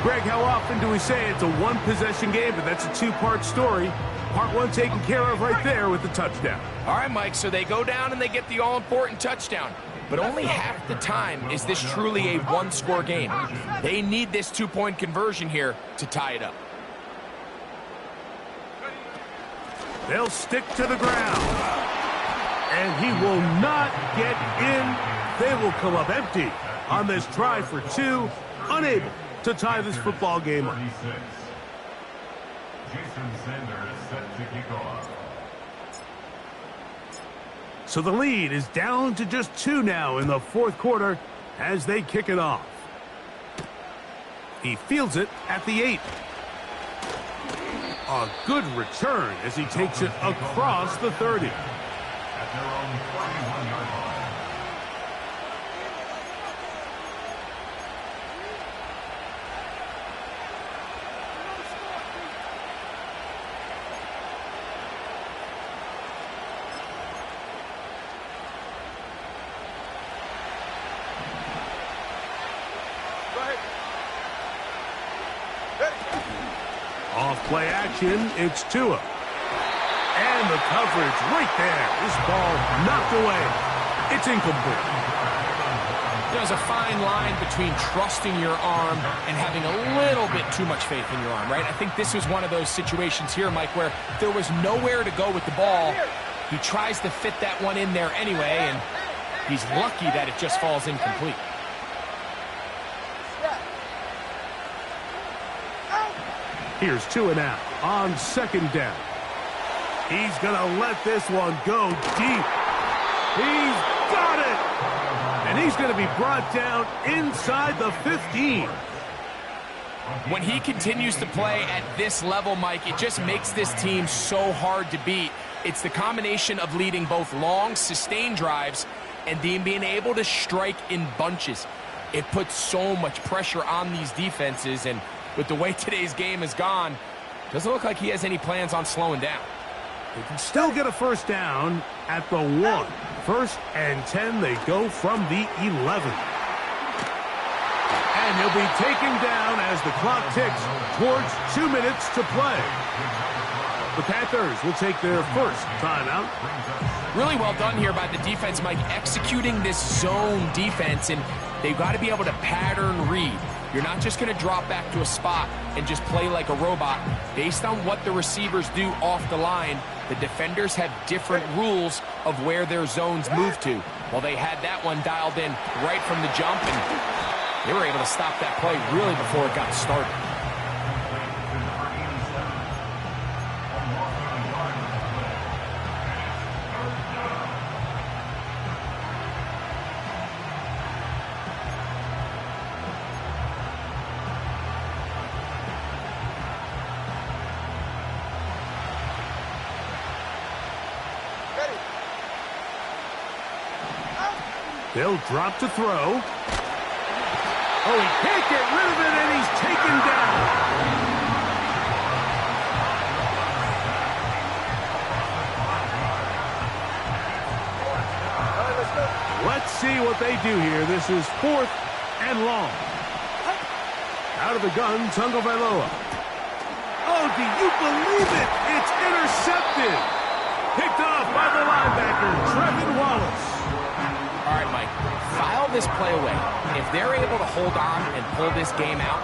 Greg, how often do we say it's a one-possession game, but that's a two-part story? Part one taken care of right there with the touchdown.
All right, Mike, so they go down and they get the all-important touchdown. But only half the time is this truly a one-score game. They need this two-point conversion here to tie it up.
They'll stick to the ground. And he will not get in. They will come up empty on this try for two, unable to tie this football game up.
Jason Sanders set to kick off.
So the lead is down to just 2 now in the fourth quarter as they kick it off. He fields it at the 8. A good return as he takes it across the 30.
At their own 41-yard line.
Off play action, it's Tua. And the coverage right there. This ball knocked away. It's incomplete.
There's a fine line between trusting your arm and having a little bit too much faith in your arm, right? I think this was one of those situations here, Mike, where there was nowhere to go with the ball. He tries to fit that one in there anyway, and he's lucky that it just falls incomplete.
Here's Tua now on second down. He's going to let this one go deep. He's got it! And he's going to be brought down inside the 15.
When he continues to play at this level, Mike, it just makes this team so hard to beat. It's the combination of leading both long, sustained drives and then being able to strike in bunches. It puts so much pressure on these defenses, and with the way today's game has gone, doesn't look like he has any plans on slowing down.
They can still get a first down at the 1. 1st and 10, they go from the 11. And he'll be taken down as the clock ticks towards 2 minutes to play. The Panthers will take their first timeout.
Really well done here by the defense, Mike, executing this zone defense, and they've got to be able to pattern read. You're not just going to drop back to a spot and just play like a robot. Based on what the receivers do off the line, the defenders have different rules of where their zones move to. Well, they had that one dialed in right from the jump, and they were able to stop that play really before it got started.
They'll drop to throw. Oh, he can't get rid of it, and he's taken down. Let's see what they do here. This is 4th and long. Out of the gun, Tagovailoa. Oh, do you believe it? It's intercepted. Picked off by the linebacker, Trevin Wallace.
All right, Mike, file this play away. If they're able to hold on and pull this game out,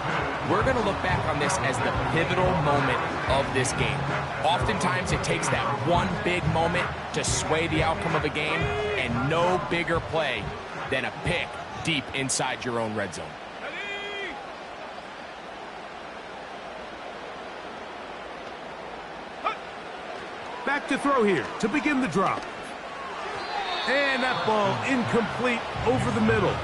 we're going to look back on this as the pivotal moment of this game. Oftentimes, it takes that one big moment to sway the outcome of a game, and no bigger play than a pick deep inside your own red zone.
Back to throw here to begin the drop. And that ball incomplete over the middle.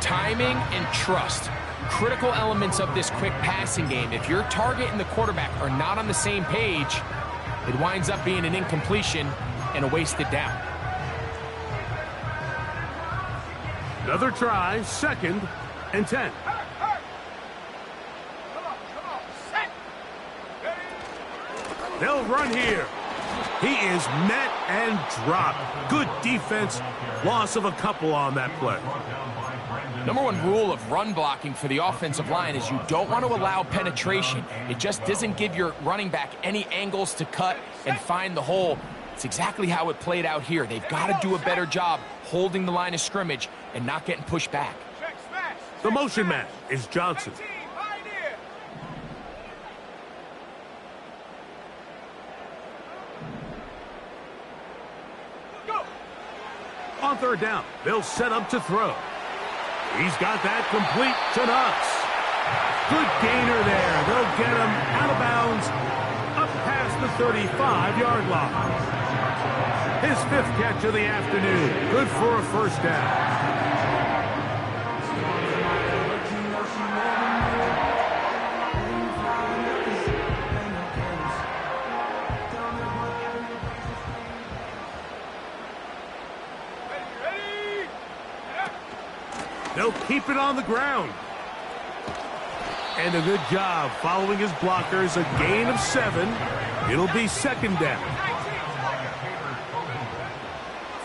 Timing and trust, critical elements of this quick passing game. If your target and the quarterback are not on the same page, it winds up being an incompletion and a wasted down.
Another try, 2nd and 10. They'll run here. He is met and dropped. Good defense. Loss of a couple on that play.
Number one rule of run blocking for the offensive line is you don't want to allow penetration. It just doesn't give your running back any angles to cut and find the hole. It's exactly how it played out here. They've got to do a better job holding the line of scrimmage and not getting pushed back.
The motion man is Johnson. On third down, they'll set up to throw. He's got that complete to Knox. Good gainer there. They'll get him out of bounds up past the 35-yard line. His 5th catch of the afternoon. Good for a first down. They'll keep it on the ground. And a good job following his blockers. A gain of 7. It'll be second down.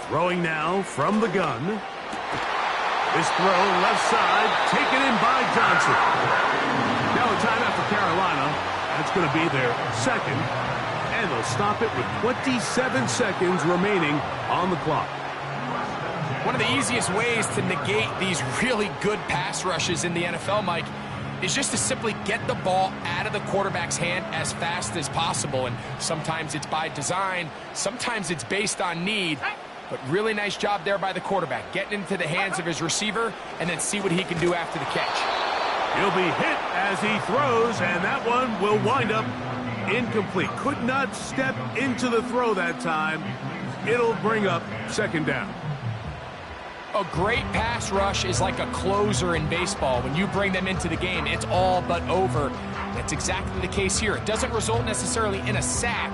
Throwing now from the gun. This throw left side taken in by Johnson. Now a timeout for Carolina. That's going to be their second. And they'll stop it with 27 seconds remaining on the clock.
One of the easiest ways to negate these really good pass rushes in the NFL, Mike, is just to simply get the ball out of the quarterback's hand as fast as possible. And sometimes it's by design, sometimes it's based on need. But really nice job there by the quarterback, getting into the hands of his receiver and then see what he can do after the catch.
He'll be hit as he throws, and that one will wind up incomplete. Could not step into the throw that time. It'll bring up second down.
A great pass rush is like a closer in baseball. When you bring them into the game, it's all but over. That's exactly the case here. It doesn't result necessarily in a sack,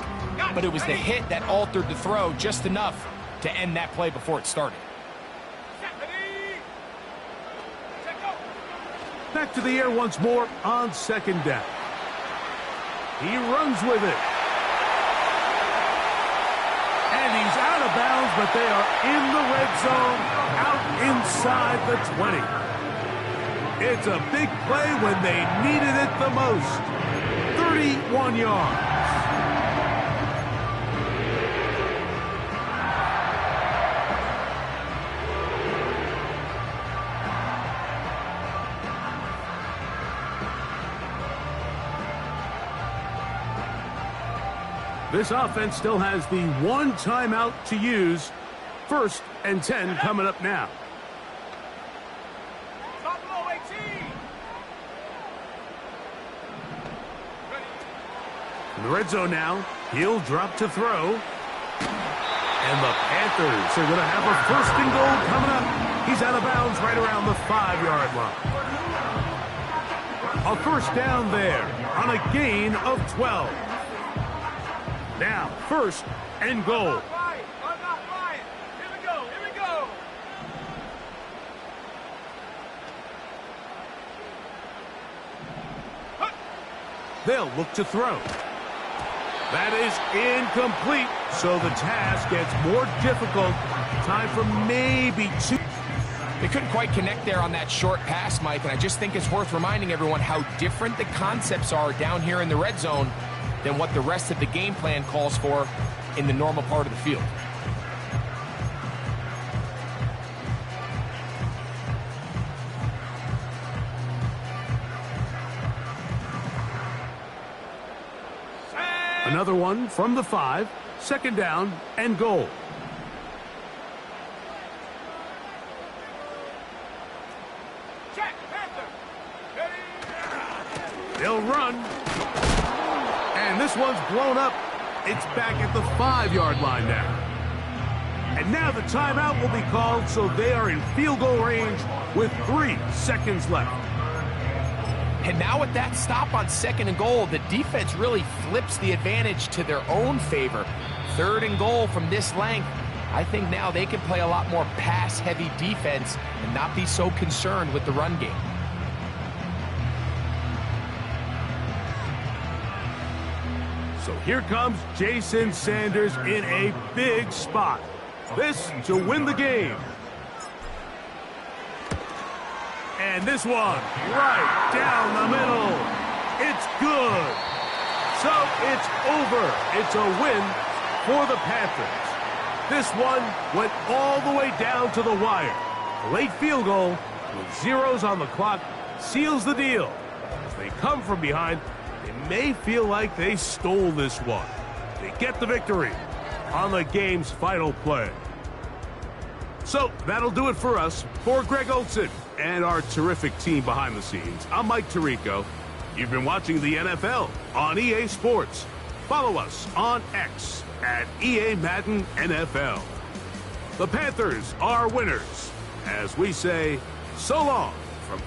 but it was the hit that altered the throw just enough to end that play before it started.
Back to the air once more on second down. He runs with it. And he's out of bounds, but they are in the red zone, out inside the 20. It's a big play when they needed it the most. 31 yards. This offense still has the 1 timeout to use. 1st and 10 coming up now. In the red zone now, he'll drop to throw. And the Panthers are going to have a 1st and goal coming up. He's out of bounds right around the 5-yard line. A first down there on a gain of 12. Now, 1st and goal. They'll look to throw. That is incomplete, so the task gets more difficult. Time for maybe 2.
They couldn't quite connect there on that short pass, Mike, and I just think it's worth reminding everyone how different the concepts are down here in the red zone than what the rest of the game plan calls for in the normal part of the field.
Another one from the 5, 2nd down and goal. They'll run. And this one's blown up. It's back at the 5-yard line now. And now the timeout will be called, so they are in field goal range with 3 seconds left.
And now with that stop on 2nd and goal, the defense really flips the advantage to their own favor. 3rd and goal from this length. I think now they can play a lot more pass-heavy defense and not be so concerned with the run game.
So here comes Jason Sanders in a big spot. This to win the game. And this one right down the middle. It's good. So it's over. It's a win for the Panthers. This one went all the way down to the wire. A late field goal with zeros on the clock seals the deal. As they come from behind, it may feel like they stole this one. They get the victory on the game's final play. So that'll do it for us. For Greg Olson and our terrific team behind the scenes, I'm Mike Tirico. You've been watching the NFL on EA Sports. Follow us on X at EA Madden NFL. The Panthers are winners, as we say so long from